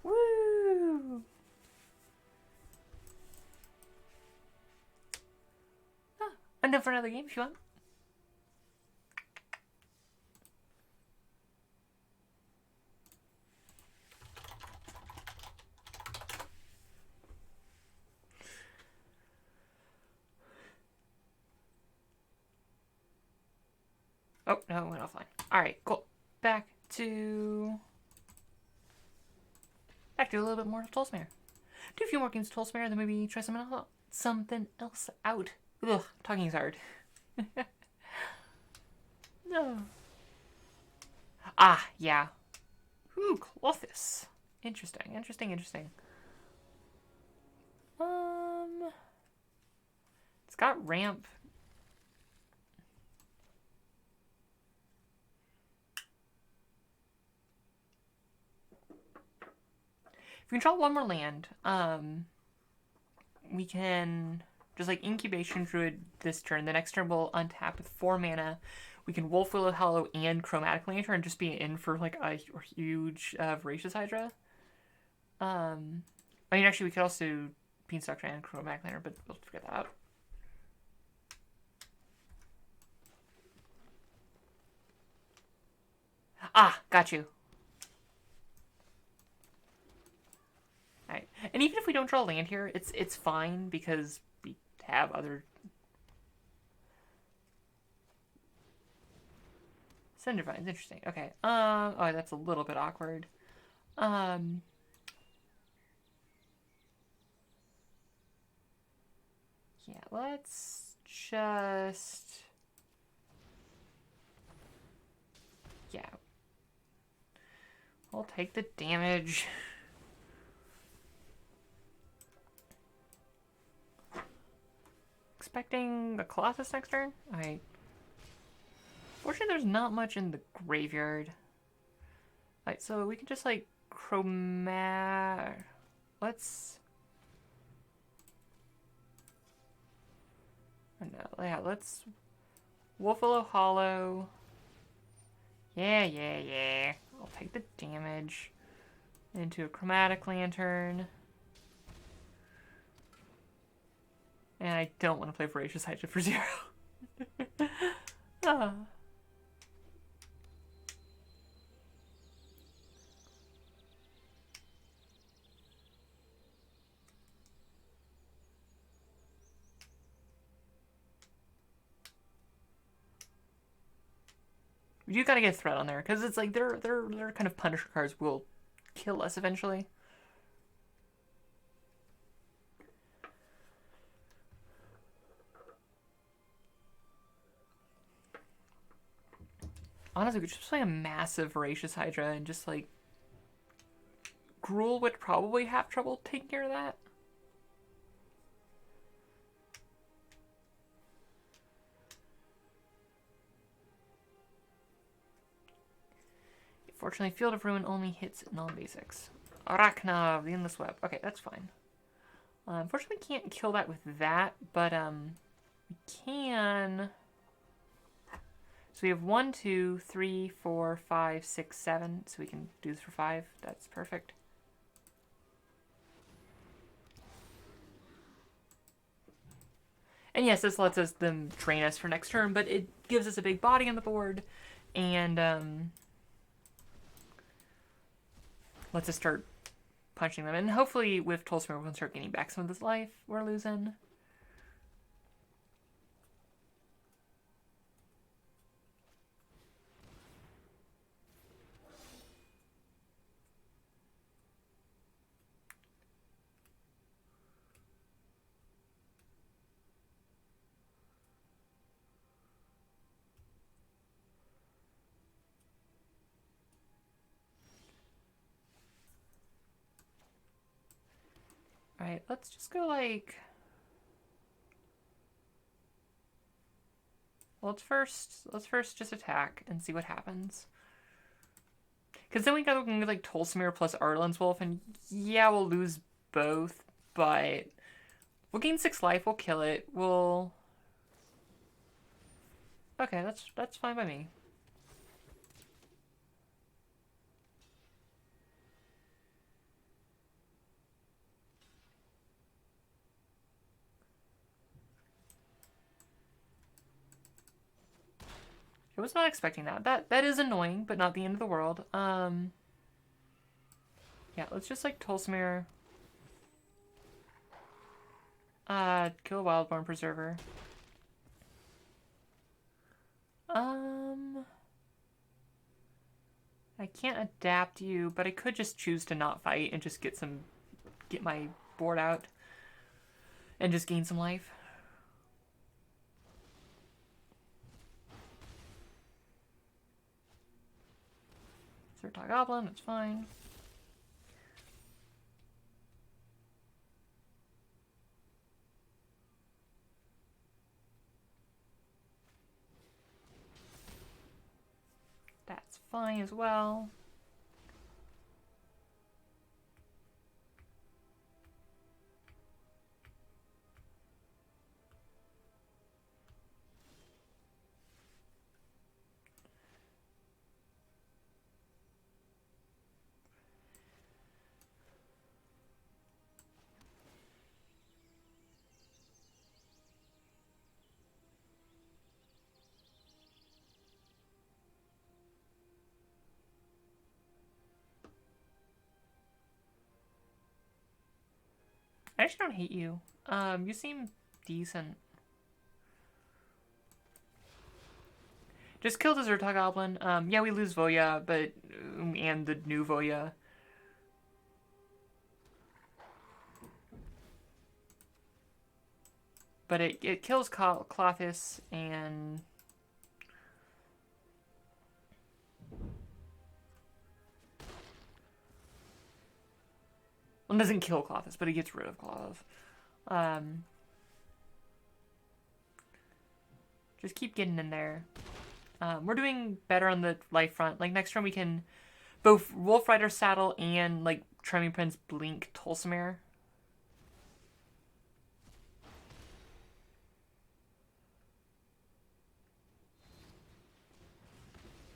[SPEAKER 1] Woo! Ah, I'm done for another game if you want. Oh, no, it went offline. Alright, cool. Back to a little bit more of Tolsimir. Do a few more games of Tolsimir, then maybe try something else out. Ugh, talking is hard. No. Ah, yeah. Ooh, Clothis. Interesting, interesting, interesting. It's got ramp. If we control one more land, we can just like Incubation Druid this turn. The next turn we'll untap with 4 mana. We can Wolf Willow Hollow and Chromatic Lantern and just be in for like a huge Voracious Hydra. I mean, actually, we could also Beanstalk and Chromatic Lantern, but we'll figure that out. Ah, got you. Alright. And even if we don't draw land here, it's fine because we have other Cinder Vines. Interesting. Okay. Oh, that's a little bit awkward. Yeah, let's just yeah. We'll take the damage. Expecting a Colossus next turn? Alright. Fortunately, there's not much in the graveyard. Alright, so we can just like let's no, yeah, let's Wolfalo Hollow. Yeah. I'll take the damage into a Chromatic Lantern. And I don't want to play Voracious Hydra for 0. Ah. You gotta get a threat on there, because it's like their kind of Punisher cards will kill us eventually. Honestly, we could just play a massive Voracious Hydra and just like Gruul would probably have trouble taking care of that. Fortunately, Field of Ruin only hits non-basics. Arachna, the Endless Web. Okay, that's fine. Unfortunately, we can't kill that with that, but we can. So we have 1, 2, 3, 4, 5, 6, 7. So we can do this for 5. That's perfect. And yes, this lets them train us for next turn, but it gives us a big body on the board, and lets us start punching them. And hopefully with Tolsimir, we can start getting back some of this life we're losing. Alright, let's just go like... Let's first just attack and see what happens. Because then we got looking at like Tolsimir plus Arden's Wolf, and yeah, we'll lose both, but we'll gain 6 life, we'll kill it, we'll... Okay, that's fine by me. I was not expecting that. That is annoying, but not the end of the world. Yeah, let's just like Tolsimir. Kill a Wildborn Preserver. I can't adapt you, but I could just choose to not fight and just get my board out and just gain some life. Zerta Goblin, that's fine. That's fine as well. I actually don't hate you. You seem decent. Just kill the Zerta Goblin. Yeah, we lose Voya, but and the new Voya. But it kills Clothis and... Well, it doesn't kill Clothis, but it gets rid of Clothis. Just keep getting in there. We're doing better on the life front. Like, next turn we can both Wolf Rider Saddle and, like, Treming Prince Blink Tolsimir.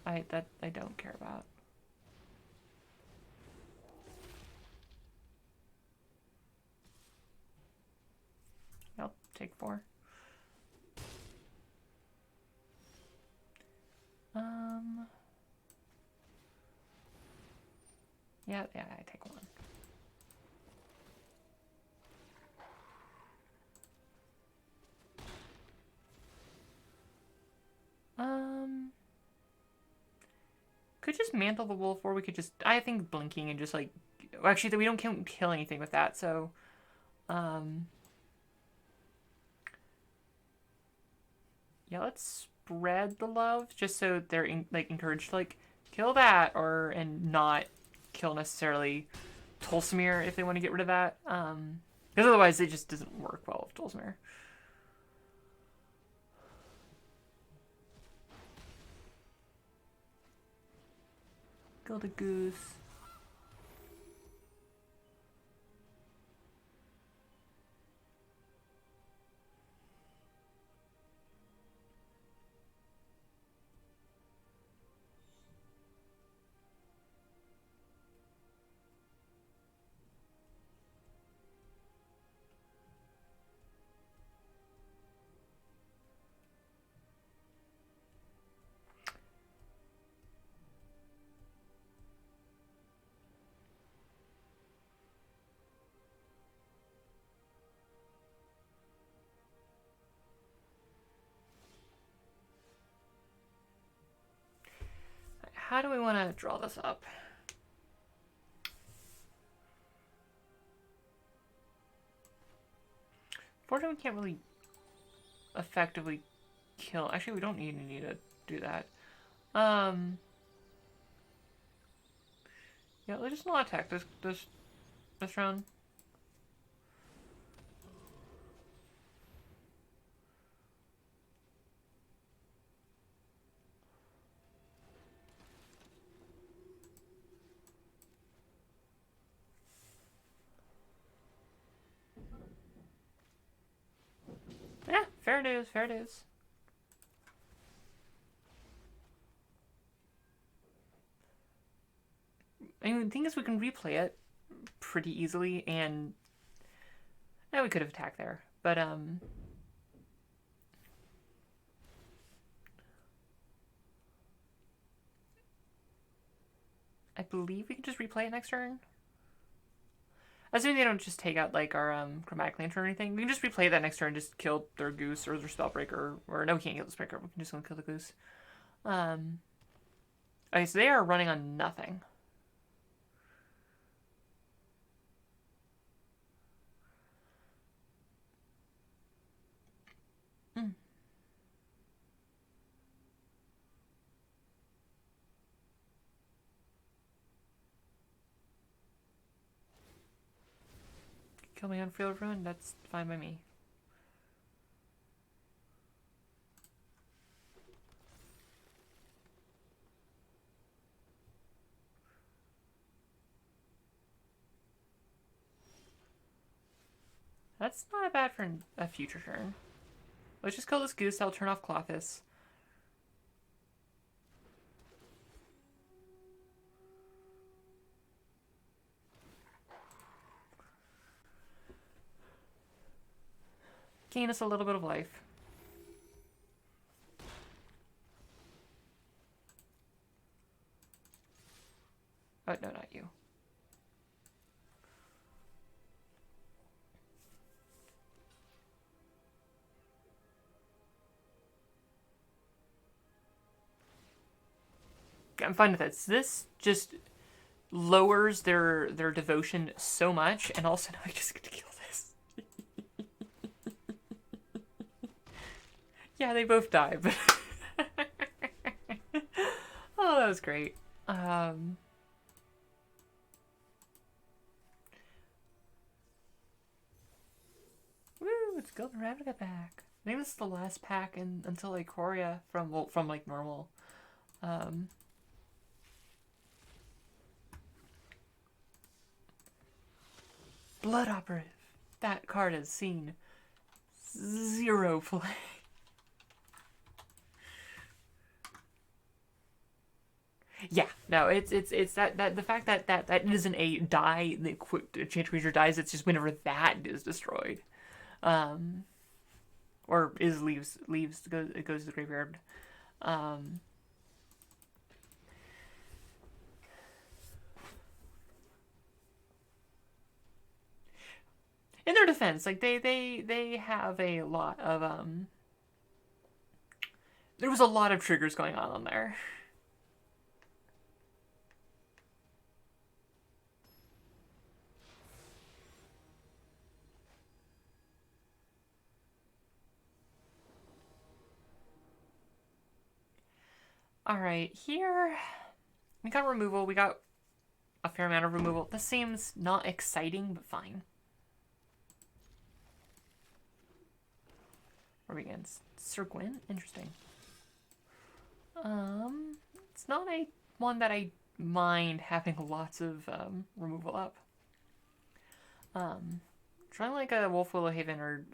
[SPEAKER 1] I don't care about. I'll take 4. Yeah, I take 1. could just mantle the wolf, or we could just, I think blinking and just like, well, actually we don't kill anything with that, so yeah, let's spread the love just so they're like encouraged to like kill that, or and not kill necessarily Tolsimir if they want to get rid of that, because otherwise it just doesn't work well with Tolsimir. Kill the goose. How do we want to draw this up? Fortunately, we can't really effectively kill. Actually, we don't need to do that. Yeah, let's just not attack this round. Yeah, fair dues, fair dues. I mean, the thing is, we can replay it pretty easily, and we could have attacked there, but I believe we can just replay it next turn. Assuming they don't just take out like our chromatic lantern or anything, we can just replay that next turn and just kill their goose or their spellbreaker, or no, we can't kill the spellbreaker. We can just go kill the goose. Okay, so they are running on nothing. Kill me on Field of Ruin, that's fine by me. That's not bad for a future turn. Let's just kill this goose, that'll turn off Clothis. Gain us a little bit of life. Oh, no, not you. I'm fine with this. This just lowers their devotion so much, and also now I just get to kill this. Yeah, they both die, but oh, that was great. Woo, it's Golden Ravnica back. I think this is the last pack until Ikoria from like normal. Blood Operative. That card has seen 0 play. Yeah, no, it's that the fact that isn't a die, the change creature dies, it's just whenever that is destroyed. Or leaves it goes to the graveyard. In their defense, like they have a lot of there was a lot of triggers going on there. Alright, here we got removal. We got a fair amount of removal. This seems not exciting, but fine. Where are we against? Sir Gwyn? Interesting. It's not a one that I mind having lots of removal up. Trying like a Wolf Willow Haven or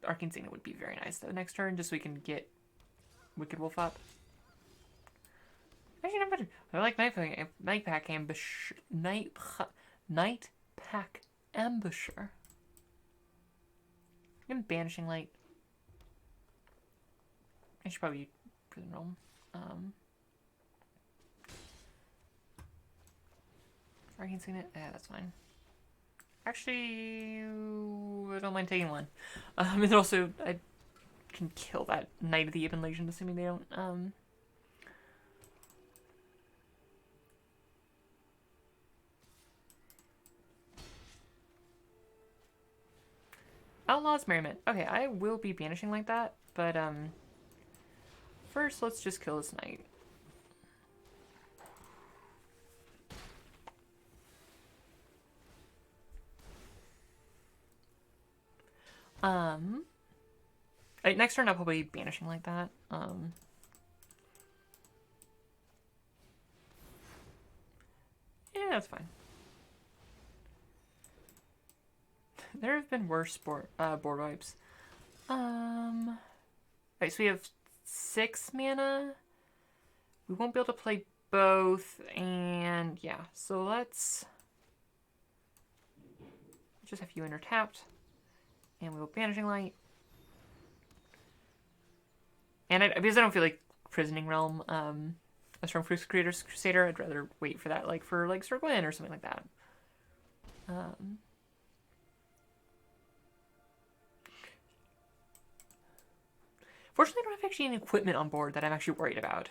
[SPEAKER 1] Arcane Signet would be very nice though next turn, just so we can get Wicked Wolf up. Actually, not better. I like Night Pack Ambush. Night Pack Ambusher. I'm Banishing Light. I should probably Prison Realm. Arcane Signet? Yeah, that's fine. Actually, I don't mind taking one. And also, I can kill that Knight of the Apen Legion, assuming they don't. Outlaw's Merriment. Okay, I will be banishing like that, but first let's just kill this knight. Right, next turn I'll probably be banishing like that. Yeah, that's fine. There have been worse board wipes. Right, so we have 6 mana. We won't be able to play both, and yeah, so let's just have you enter tapped, and we will Banishing Light. And because I don't feel like Prisoning Realm, a Strong Crusader, I'd rather wait for that, like for like Sir Gwyn or something like that. Fortunately, I don't have actually any equipment on board that I'm actually worried about.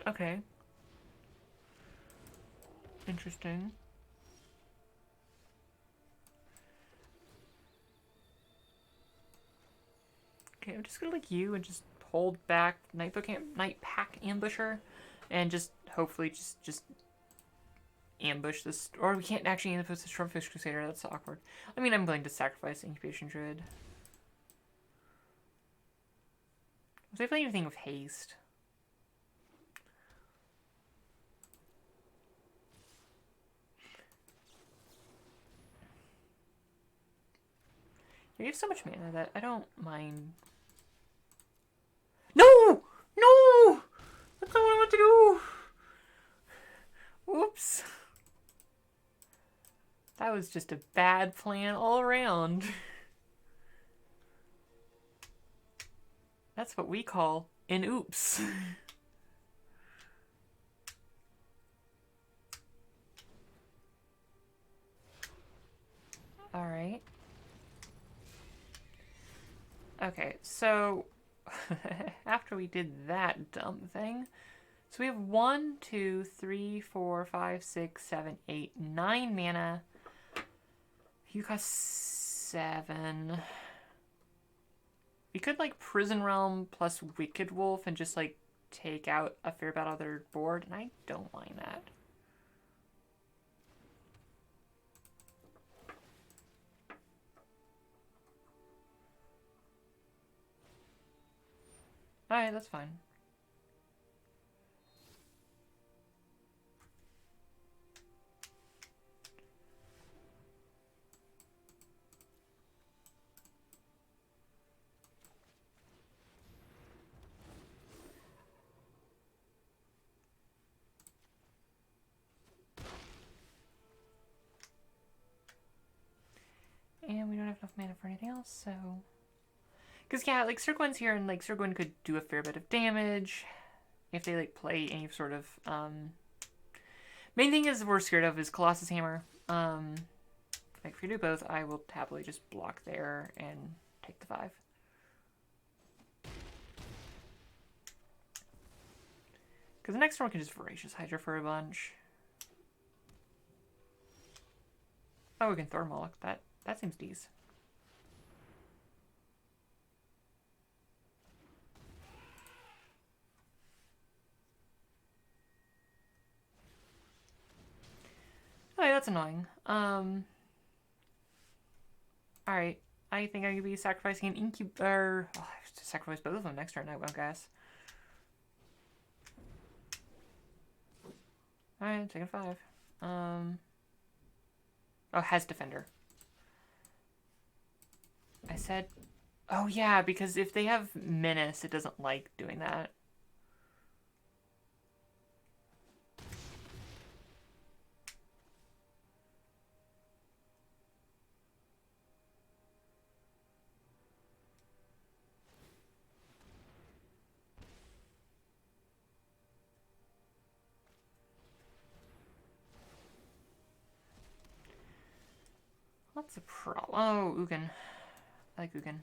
[SPEAKER 1] Okay. Interesting. Okay, I'm just gonna like you and just hold back Night Pack Ambusher, and just hopefully just ambush this. Or we can't actually ambush the Stormfish Crusader. That's awkward. I mean, I'm willing to sacrifice Incubation Druid. Was I playing anything with haste? You have so much mana that I don't mind. No! No! That's not what I want to do! Whoops. That was just a bad plan all around. That's what we call an oops. Alright. Okay, so after we did that dumb thing, so we have 1, 2, 3, 4, 5, 6, 7, 8, 9 mana. You got 7. We could like Prison Realm plus Wicked Wolf and just like take out a fair bit of their board, and I don't mind that. Alright, that's fine. And we don't have enough mana for anything else, so... Because, yeah, like, Sir Gwyn's here, and, like, Sir Gwyn could do a fair bit of damage if they, like, play any sort of, Main thing is we're scared of is Colossus Hammer. Like, if we do both, I will happily just block there and take the 5. Because the next one can just Voracious Hydra for a bunch. Oh, we can Thormolic. That seems decent. Oh, yeah, that's annoying. Alright. I think I could be sacrificing an incubator. Oh, I have to sacrifice both of them next turn, I guess. Alright, taking 5. Oh, has defender. I said... Oh, yeah, because if they have menace, it doesn't like doing that. What's the problem? Oh, Ugin. I like Ugin.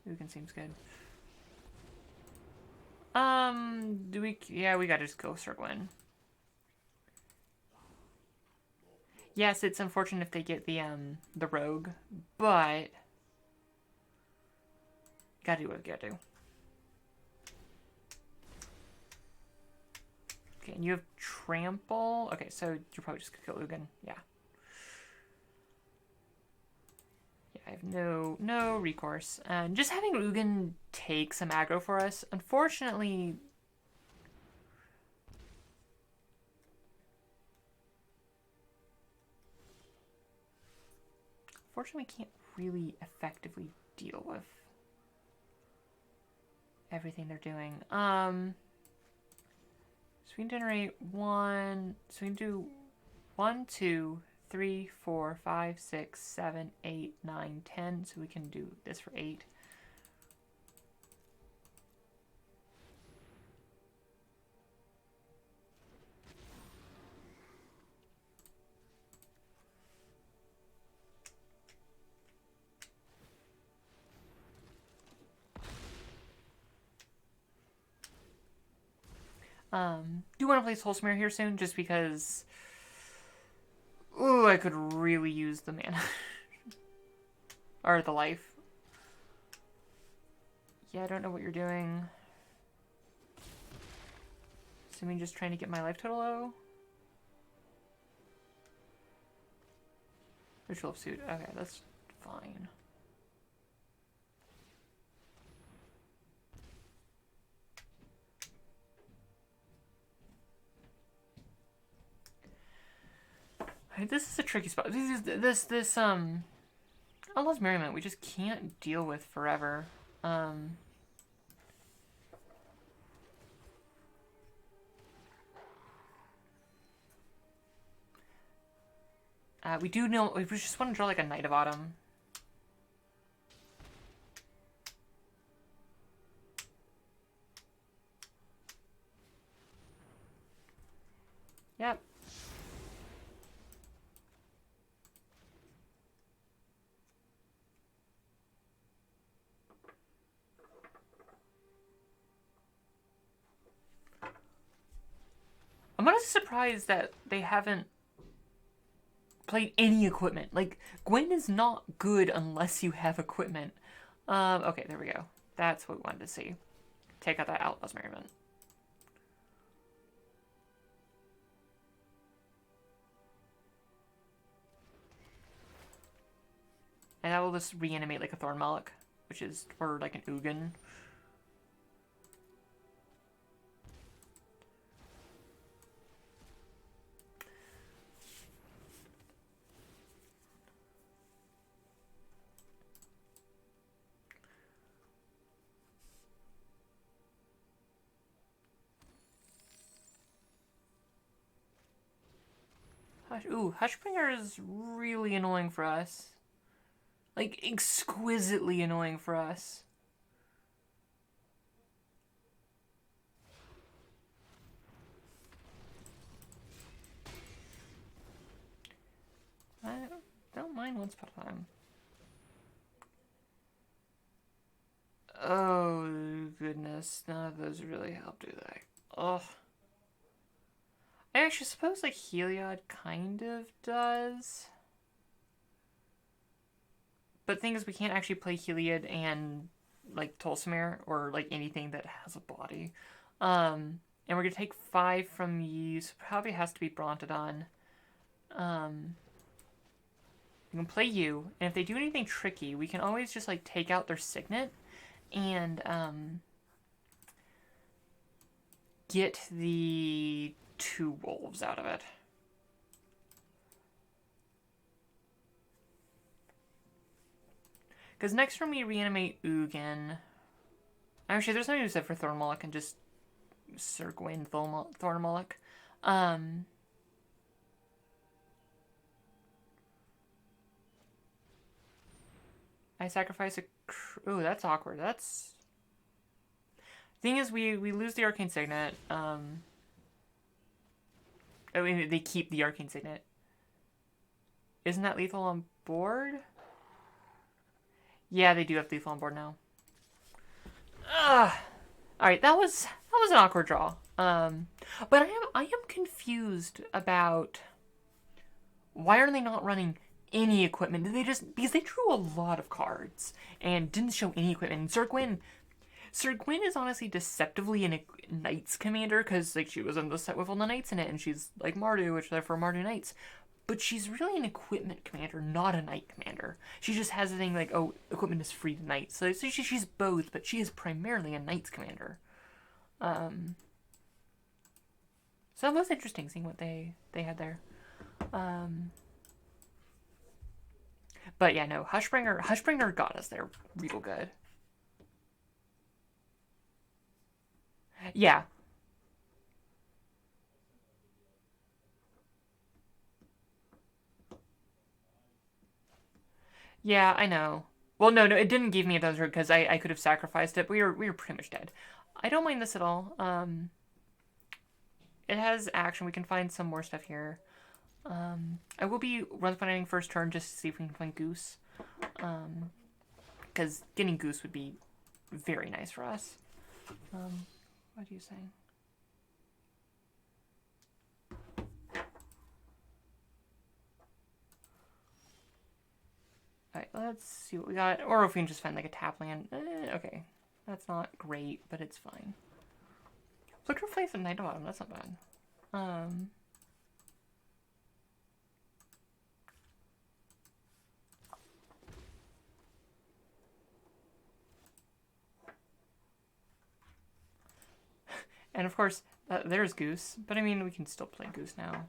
[SPEAKER 1] Ugin seems good. Do we... Yeah, we gotta just go circle in. Yes, it's unfortunate if they get the rogue, but... Gotta do what we gotta do. Okay, and you have trample. Okay, so you're probably just gonna kill Ugin. Yeah. Yeah, I have no recourse. And just having Ugin take some aggro for us, unfortunately... Unfortunately, we can't really effectively deal with everything they're doing. So we can generate 1... So we can do 1, 2, 3, 4, 5, 6, 7, 8, 9, 10. So we can do this for 8. Do want to play Tolsimir here soon, just because... Ooh, I could really use the mana. Or the life. Yeah, I don't know what you're doing. Assuming just trying to get my life total low. Ritual of Suit. Okay, that's fine. This is a tricky spot. This Allah's Merriment we just can't deal with forever. We do know we just want to draw like a Knight of Autumn. Yep. I'm honestly surprised that they haven't played any equipment. Like, Gwen is not good unless you have equipment. Okay, there we go. That's what we wanted to see. Take out that Outlaw's Merriment. And that will just reanimate like a Thornmalik, which is, or like an Ugin. Ooh, Hushbringer is really annoying for us. Like, exquisitely annoying for us. I don't mind once upon a time. Oh, goodness. None of those really help, do they? Ugh. I actually suppose, like, Heliod kind of does. But thing is, we can't actually play Heliod and, like, Tolsimir, or, like, anything that has a body. And we're going to take 5 from you, so probably has to be Brontodon. We can play you, and if they do anything tricky, we can always just, like, take out their Signet, and, get the 2 wolves out of it. Because next turn we reanimate Ugin. Actually, there's nothing to say for Thornmollock and just Sir Gawain Thornmollock. I sacrifice a... Ooh, that's awkward. That's... Thing is, we lose the Arcane Signet. I mean, they keep the Arcane Signet. Isn't that lethal on board? Yeah, they do have lethal on board now. Alright, that was an awkward draw. But I am confused about why are they not running any equipment? Did they just, because they drew a lot of cards and didn't show any equipment. And Sir Gwyn is honestly deceptively a Knights commander, because like she was on the set with all the Knights in it, and she's like Mardu, which therefore Mardu Knights. But she's really an equipment commander, not a Knight commander. She just has a thing like, oh, equipment is free to Knights. So she's both, but she is primarily a Knights commander. So that was interesting seeing what they had there. But yeah, no, Hushbringer got us there real good. Yeah. Yeah, I know. Well, no, it didn't give me a desert because I could have sacrificed it. But we were pretty much dead. I don't mind this at all. It has action. We can find some more stuff here. I will be run first turn just to see if we can find Goose. Because getting Goose would be very nice for us. What are you saying? Alright, let's see what we got. Or if we can just find like a tap land. Okay. That's not great, but it's fine. Flicker of Faith and Night Bottom, that's not bad. And of course, there's Goose. But I mean, we can still play Goose now.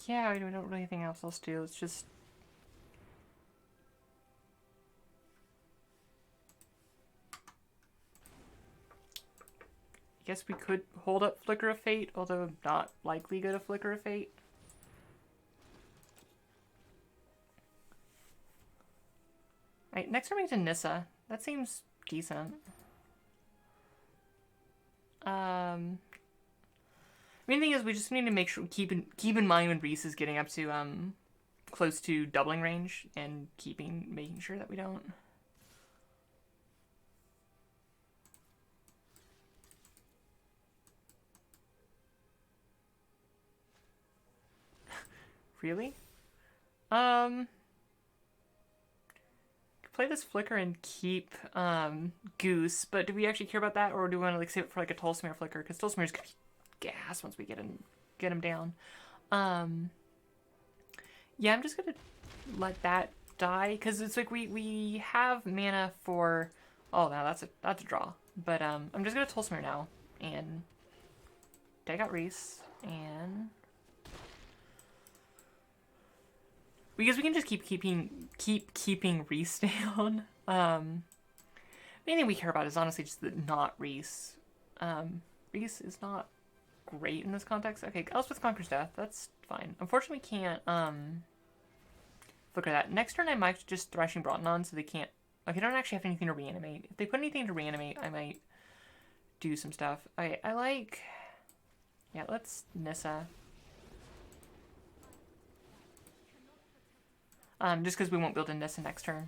[SPEAKER 1] Yeah, we don't really anything else to do. It's just... I guess we could hold up Flicker of Fate, although I'm not likely good at Flicker of Fate. Alright, next we're to Nissa. That seems decent. Main thing is we just need to make sure keep in mind when Reese is getting up to close to doubling range and making sure that we don't. Really? Play this Flicker and keep Goose, but do we actually care about that, or do we want to like save it for like a Tolsimir Flicker? Because Tolsimir's gonna be gas once we get him down. Yeah, I'm just gonna let that die because it's like we have mana for. Oh, no, that's a draw. But I'm just gonna Tolsimir now and take out Reese and because we can just keep keeping Reese down. The main thing we care about is honestly just not Reese. Reese is not great in this context. Okay, Elspeth Conquers Death. That's fine. Unfortunately, we can't look at that. Next turn, I might just Thrashing Broughton on so they can't. Okay, they don't actually have anything to reanimate. If they put anything to reanimate, I might do some stuff. I like Yeah, let's Nissa. Just because we won't build a Nissa next turn.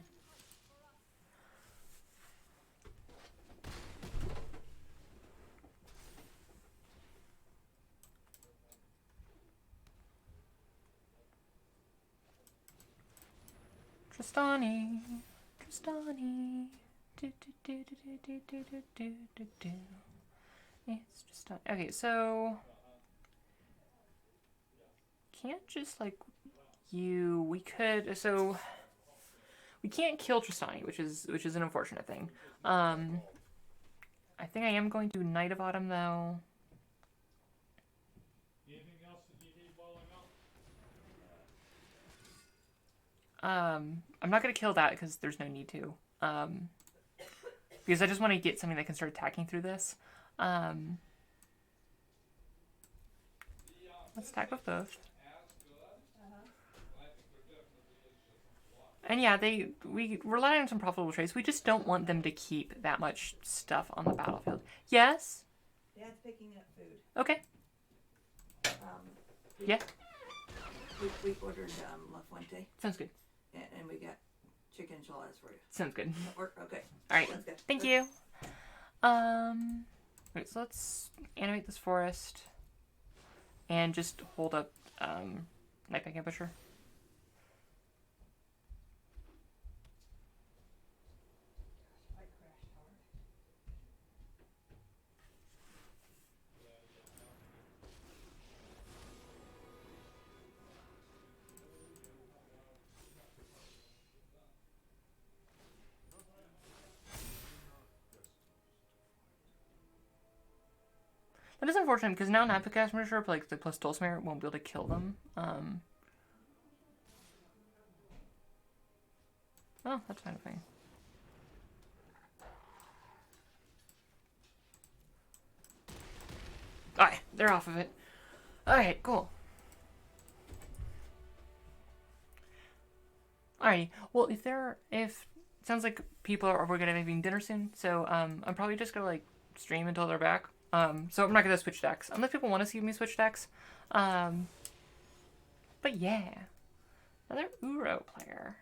[SPEAKER 1] Tristani. Tristani. Do, do, do, do, do, do, do, do, do, do. It's just not. Okay, so can't just like you. We could. So we can't kill Tristani, which is an unfortunate thing. I think I am going to Knight of Autumn though.
[SPEAKER 2] Anything else that you need blowing up?
[SPEAKER 1] I'm not gonna kill that because there's no need to. Because I just want to get something that can start attacking through this. Let's attack with both. And yeah, we rely on some profitable trades. We just don't want them to keep that much stuff on the battlefield. Yes?
[SPEAKER 3] Dad's picking up food.
[SPEAKER 1] Okay. Yeah.
[SPEAKER 3] We ordered La Fuente,
[SPEAKER 1] Sounds good.
[SPEAKER 3] and we got chicken enchiladas for you.
[SPEAKER 1] Sounds good.
[SPEAKER 3] Okay.
[SPEAKER 1] Alright.
[SPEAKER 3] Sounds good.
[SPEAKER 1] Thank you. Wait, so let's animate this forest. And just hold up, Nightpack Ambusher. That is unfortunate because now Nightpack Ambusher, like the plus Tolsimir, won't be able to kill them. Oh, that's kind of fine. Alright, they're off of it. Alright, cool. Alrighty, well, if sounds like people are we're gonna be having dinner soon, so I'm probably just gonna like stream until they're back. So I'm not gonna switch decks unless people want to see me switch decks. But yeah, another Uro player.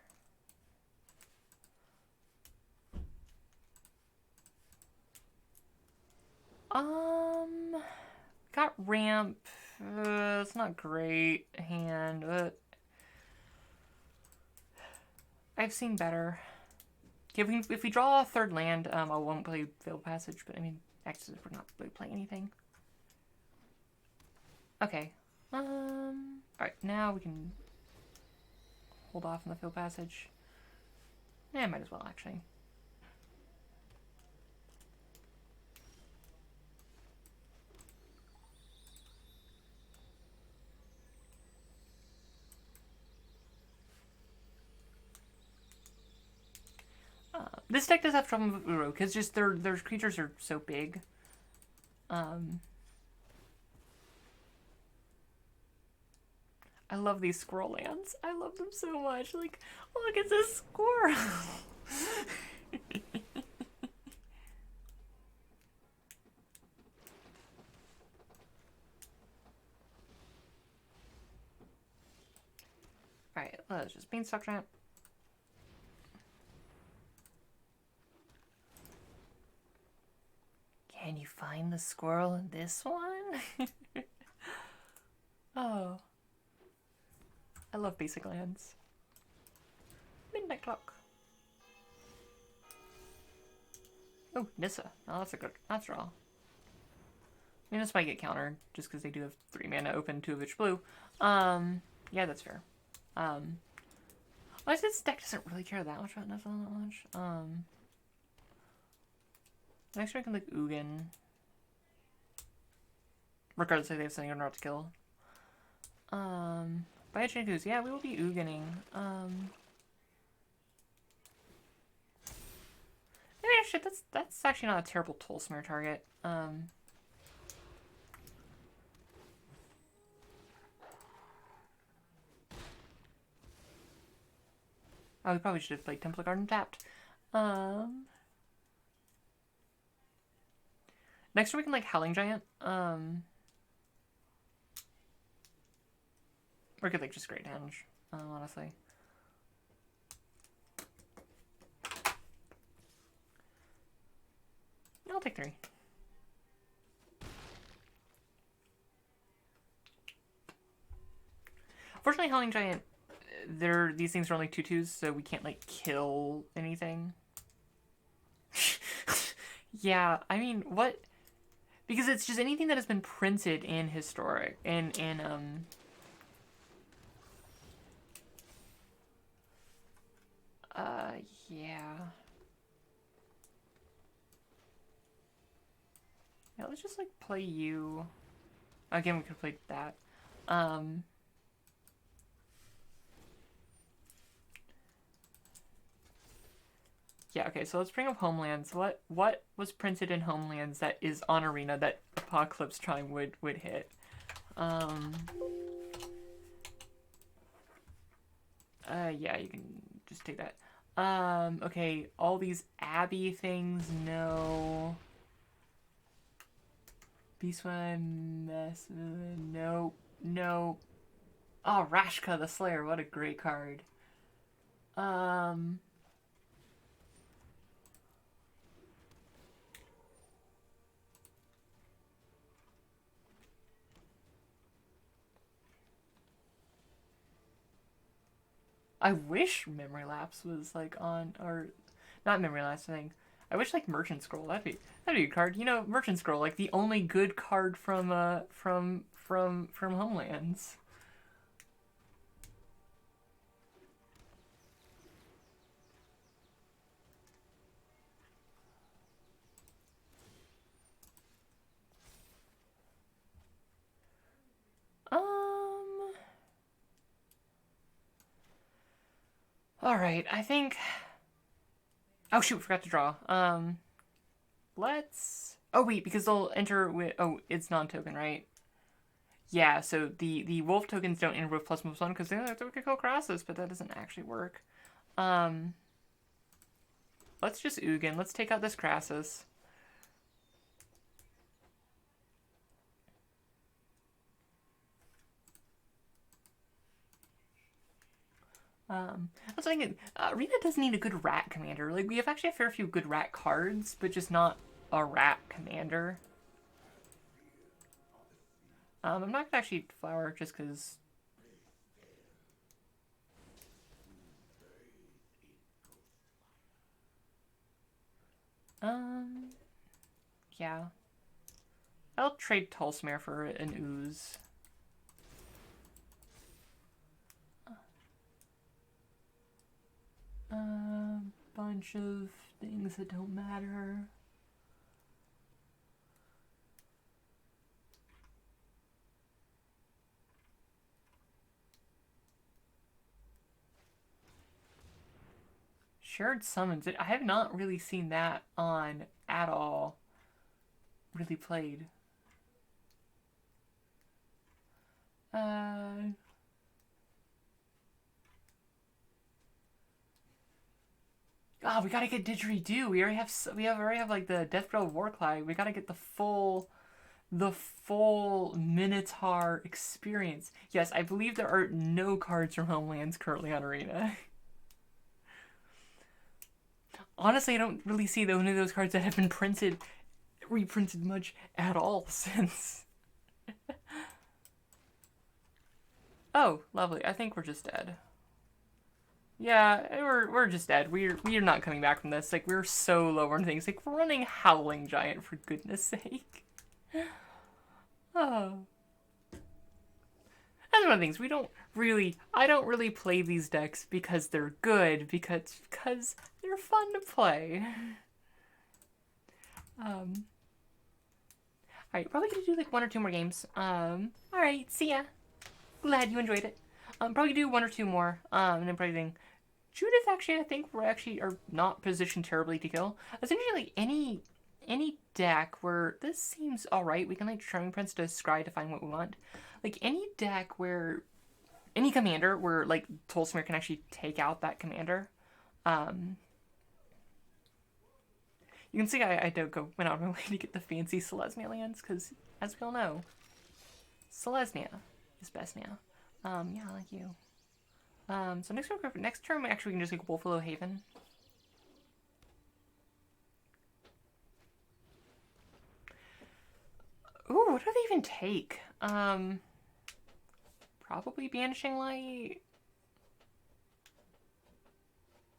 [SPEAKER 1] Got ramp. It's not great hand, but I've seen better. Okay, if we draw a third land, I won't play Veiled Passage, but I mean, actually, we're not really playing anything. Okay. Alright, now we can hold off on the Veiled Passage. Yeah, might as well, actually. This deck does have trouble with Uro, because just their creatures are so big. I love these squirrel lands. I love them so much. Like, oh, look, it's a squirrel. Alright, let's just Beanstalk Giant. Can you find the squirrel in this one? Oh. I love basic lands. Midnight Clock. Oh, Nissa. Oh, that's a good. That's draw. I mean, this might get countered just because they do have 3 mana open, 2 of which blue. Yeah, that's fair. Well, this deck doesn't really care that much about Nissa that much. Next turn I can like Ugin. Regardless if they have something or not to kill. Biochinkus, yeah, we will be Ugining. Maybe actually that's actually not a terrible Tolsimir target. Oh, we probably should have played Temple Garden tapped. Next turn we can like Howling Giant. Or could like just great damage, honestly. I'll take 3. Fortunately, Howling Giant, these things are only 2/2s, so we can't like kill anything. Yeah, I mean, what? Because it's just anything that has been printed in historic yeah. Yeah, let's just like play you. Again, we could play that. Yeah, okay, so let's bring up Homelands. What was printed in Homelands that is on Arena that Apocalypse Chime would hit? Yeah, you can just take that. Okay, all these Abbey things, no. Beastwine, mess, no, no. Oh, Rashka the Slayer, what a great card. I wish Memory Lapse was like on, or not Memory Lapse thing. I wish like Merchant Scroll. That'd be a good card. You know, Merchant Scroll, like the only good card from Homelands. All right, I think. Oh shoot, forgot to draw. Let's. Oh wait, because they'll enter with. Oh, it's non-token, right? Yeah. So the wolf tokens don't enter with +1 because they have to kill Crassus, but that doesn't actually work. Let's just Ugin. Let's take out this Crassus. I was thinking, Arena does need a good rat commander. Like, we have actually a fair few good rat cards, but just not a rat commander. I'm not gonna actually flower just because. Yeah. I'll trade Tolsimir for an ooze. Bunch of things that don't matter. Shared summons. I have not really seen that on at all. Really played. Oh, we gotta get Didgeridoo. We already have like the Deathbell Warcry. We gotta get the full Minotaur experience. Yes, I believe there are no cards from Homelands currently on Arena. Honestly, I don't really see any of those cards that have been reprinted much at all since. Oh, lovely. I think we're just dead. Yeah, we're just dead. We're not coming back from this. Like, we're so low on things. Like, we're running Howling Giant, for goodness sake. Oh. That's one of the things. I don't really play these decks because they're good, because they're fun to play. Alright, probably gonna do like 1 or 2 more games. Alright, see ya. Glad you enjoyed it. Probably do 1 or 2 more. And then probably think Judith actually, I think are not positioned terribly to kill. Essentially, like any deck where this seems alright, we can like Charming Prince to scry to find what we want. Like any deck where any commander where like Tolsimir can actually take out that commander. You can see I went out of my way to get the fancy Selesnya lands, because as we all know, Selesnya is best now. Yeah, I like you. So next turn, actually, we can just like Wolfwillow Haven. Ooh, what do they even take? Probably Banishing Light.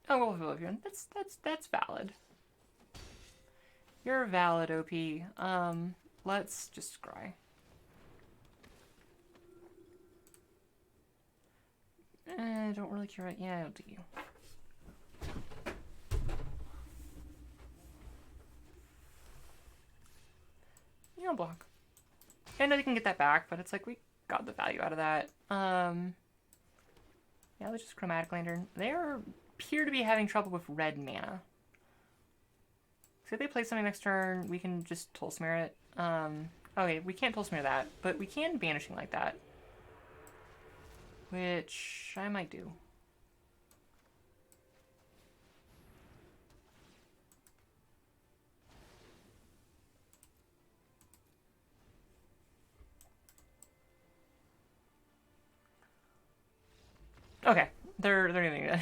[SPEAKER 1] Oh, Wolfwillow Haven. That's valid. You're valid, OP. Let's just scry. Don't really care. Yeah, I'll do you. You don't block. I know they can get that back, but it's like we got the value out of that. Yeah, let's just Chromatic Lantern. They appear to be having trouble with red mana. So if they play something next turn, we can just Tolsimir it. Okay, we can't Tolsimir that, but we can Banishing like that. Which I might do. Okay, they're getting it.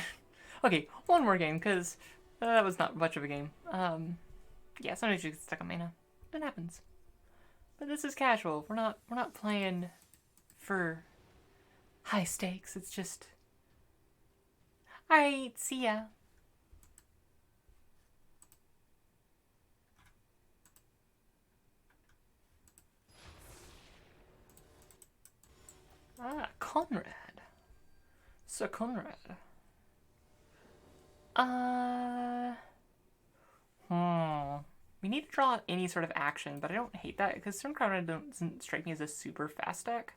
[SPEAKER 1] Okay, one more game, because that was not much of a game. Yeah, sometimes you get stuck on mana. It happens. But this is casual. We're not playing for high stakes. It's just, alright, see ya. Ah, Conrad. Sir Conrad. We need to draw any sort of action, but I don't hate that because Sir Conrad doesn't strike me as a super fast deck.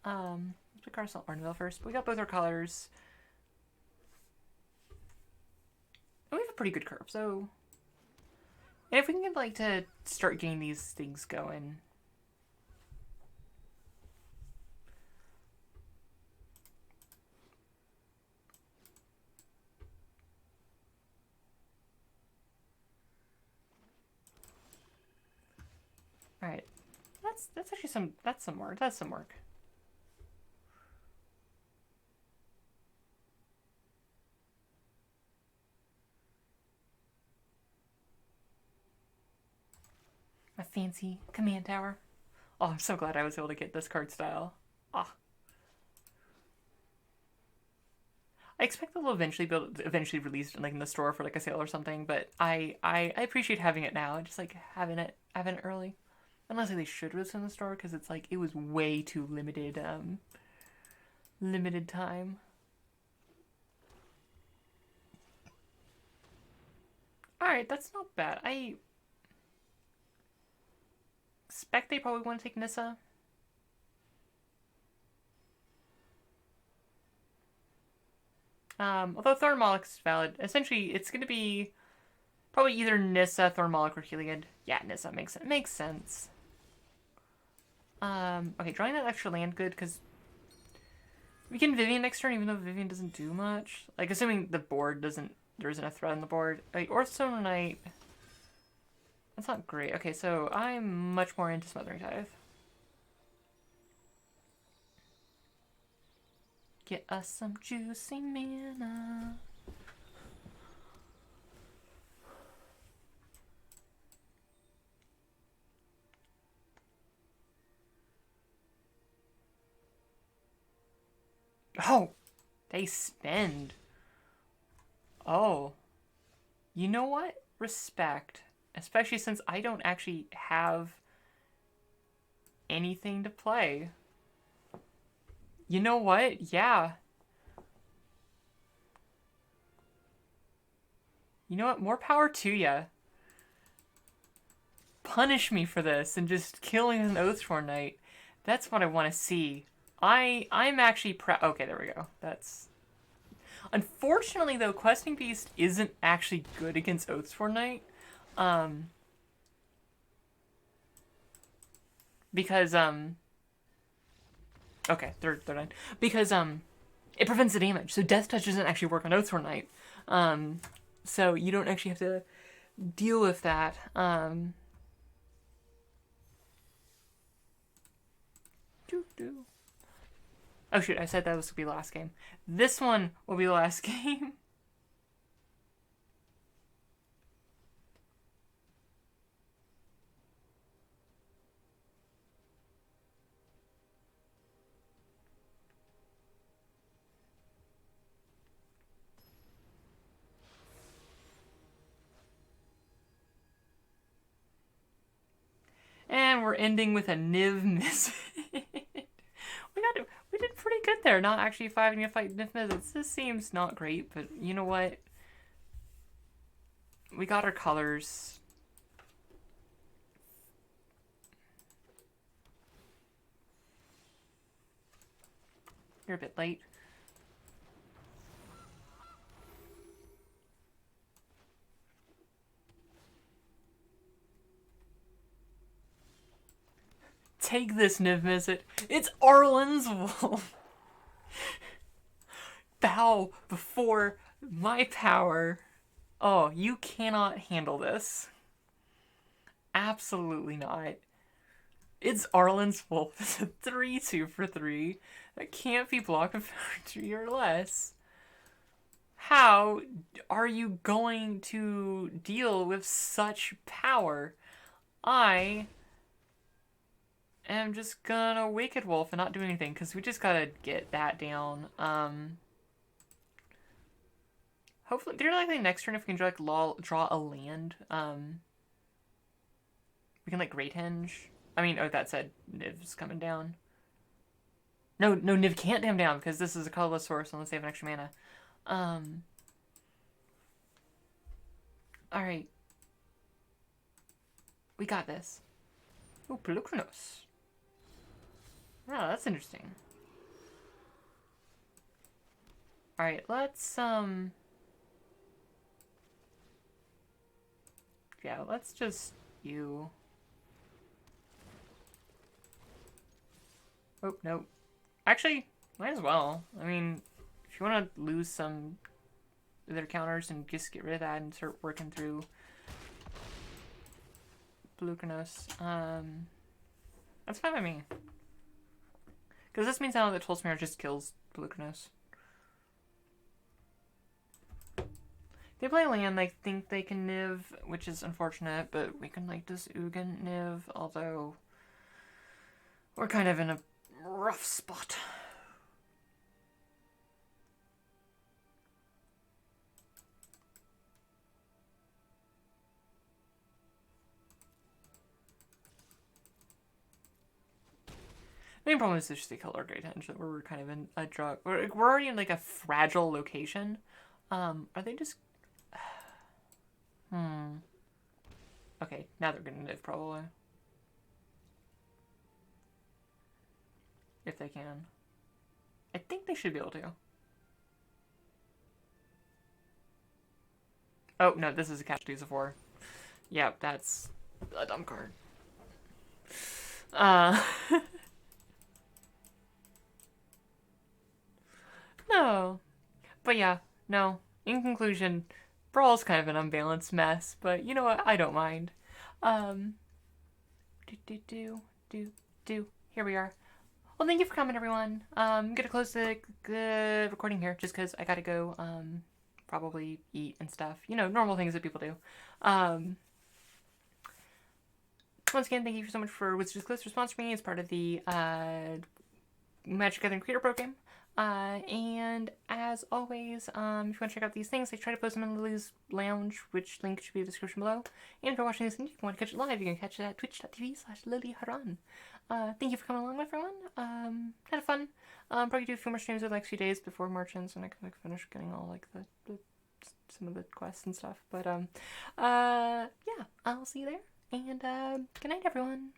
[SPEAKER 1] Let's pick our Orneville first. But we got both our colors. And we have a pretty good curve, so. And if we can get like to start getting these things going. Alright. That's actually some work. That's some work. My fancy command tower. Oh, I'm so glad I was able to get this card style. Ah. I expect they'll eventually release like in the store for like a sale or something, but I appreciate having it now. Just like having it early. Unless like, they should release it in the store because it's like it was way too limited time. Alright, that's not bad. I expect they probably want to take Nissa. Although Thornmalic's valid. Essentially, it's going to be probably either Nissa, Thornmalic, or Heliod. Yeah, Nissa makes sense. Okay, drawing that extra land good, because we can Vivian next turn, even though Vivian doesn't do much. Like, assuming the board there isn't a threat on the board. Like, Orthstone Knight, that's not great. Okay, so I'm much more into Smothering Tithe. Get us some juicy mana. Oh, they spend. Oh. You know what? Respect. Especially since I don't actually have anything to play. You know what? Yeah. You know what? More power to ya. Punish me for this and just killing an Oathsworn Knight. That's what I want to see. I'm actually proud. Okay, there we go. That's. Unfortunately, though, Questing Beast isn't actually good against Oathsworn Knight. Because, okay, they're done. Because, it prevents the damage. So Death Touch doesn't actually work on Oathsworn Knight. So you don't actually have to deal with that. Oh shoot, I said that was to be the last game. This one will be the last game. And we're ending with a Niv miss. We did pretty good there. Not actually fighting a fight Niv misses. This seems not great, but you know what? We got our colors. You're a bit late. Take this, Niv Mizzet. It's Arlen's wolf. Bow before my power. Oh, you cannot handle this. Absolutely not. It's Arlen's wolf. It's a 3/2 for 3. That can't be blocked with 3 or less. How are you going to deal with such power? I am just gonna Wicked Wolf and not do anything, because we just gotta get that down. Hopefully, they're likely next turn if we can draw a land. We can, like, Great Henge. I mean, oh, that said, Niv's coming down. No, Niv can't come down, because this is a colorless source unless they have an extra mana. Alright. We got this. Oh, Pelucranos. Wow, that's interesting. Alright, let's, yeah, let's just, you... Oh, no. Actually, might as well. I mean, if you want to lose some of their counters and just get rid of that and start working through Pelucranos, that's fine by me. Because this means now that Tolsimir just kills Pelucranos. They play land, I think they can Niv, which is unfortunate, but we can, like, just Ugin Niv, although we're kind of in a rough spot. The main problem is just the color Great Henge, that we're kind of in a drug. We're already in, like, a fragile location. Are they just... Okay, now they're gonna Niv, probably. If they can. I think they should be able to. Oh, no, this is a Casualties of War. Yeah, that's a dumb card. No. But yeah, no. In conclusion, Brawl's kind of an unbalanced mess, but you know what? I don't mind. Here we are. Well, thank you for coming, everyone. I'm gonna close the recording here just because I gotta go, probably eat and stuff. You know, normal things that people do. Once again, thank you so much for Wizards Clips for sponsoring me as part of the, Magic Gathering Creator Program. And as always, if you want to check out these things, I try to post them in Lily's Lounge, which link should be in the description below. And if you're watching this and you want to catch it live, you can catch it at twitch.tv/LilyHaran. Thank you for coming along, everyone. Had fun. Probably do a few more streams over the next few days before March ends, and I can, like, finish getting all, like, some of the quests and stuff. But, yeah, I'll see you there. And, good night, everyone.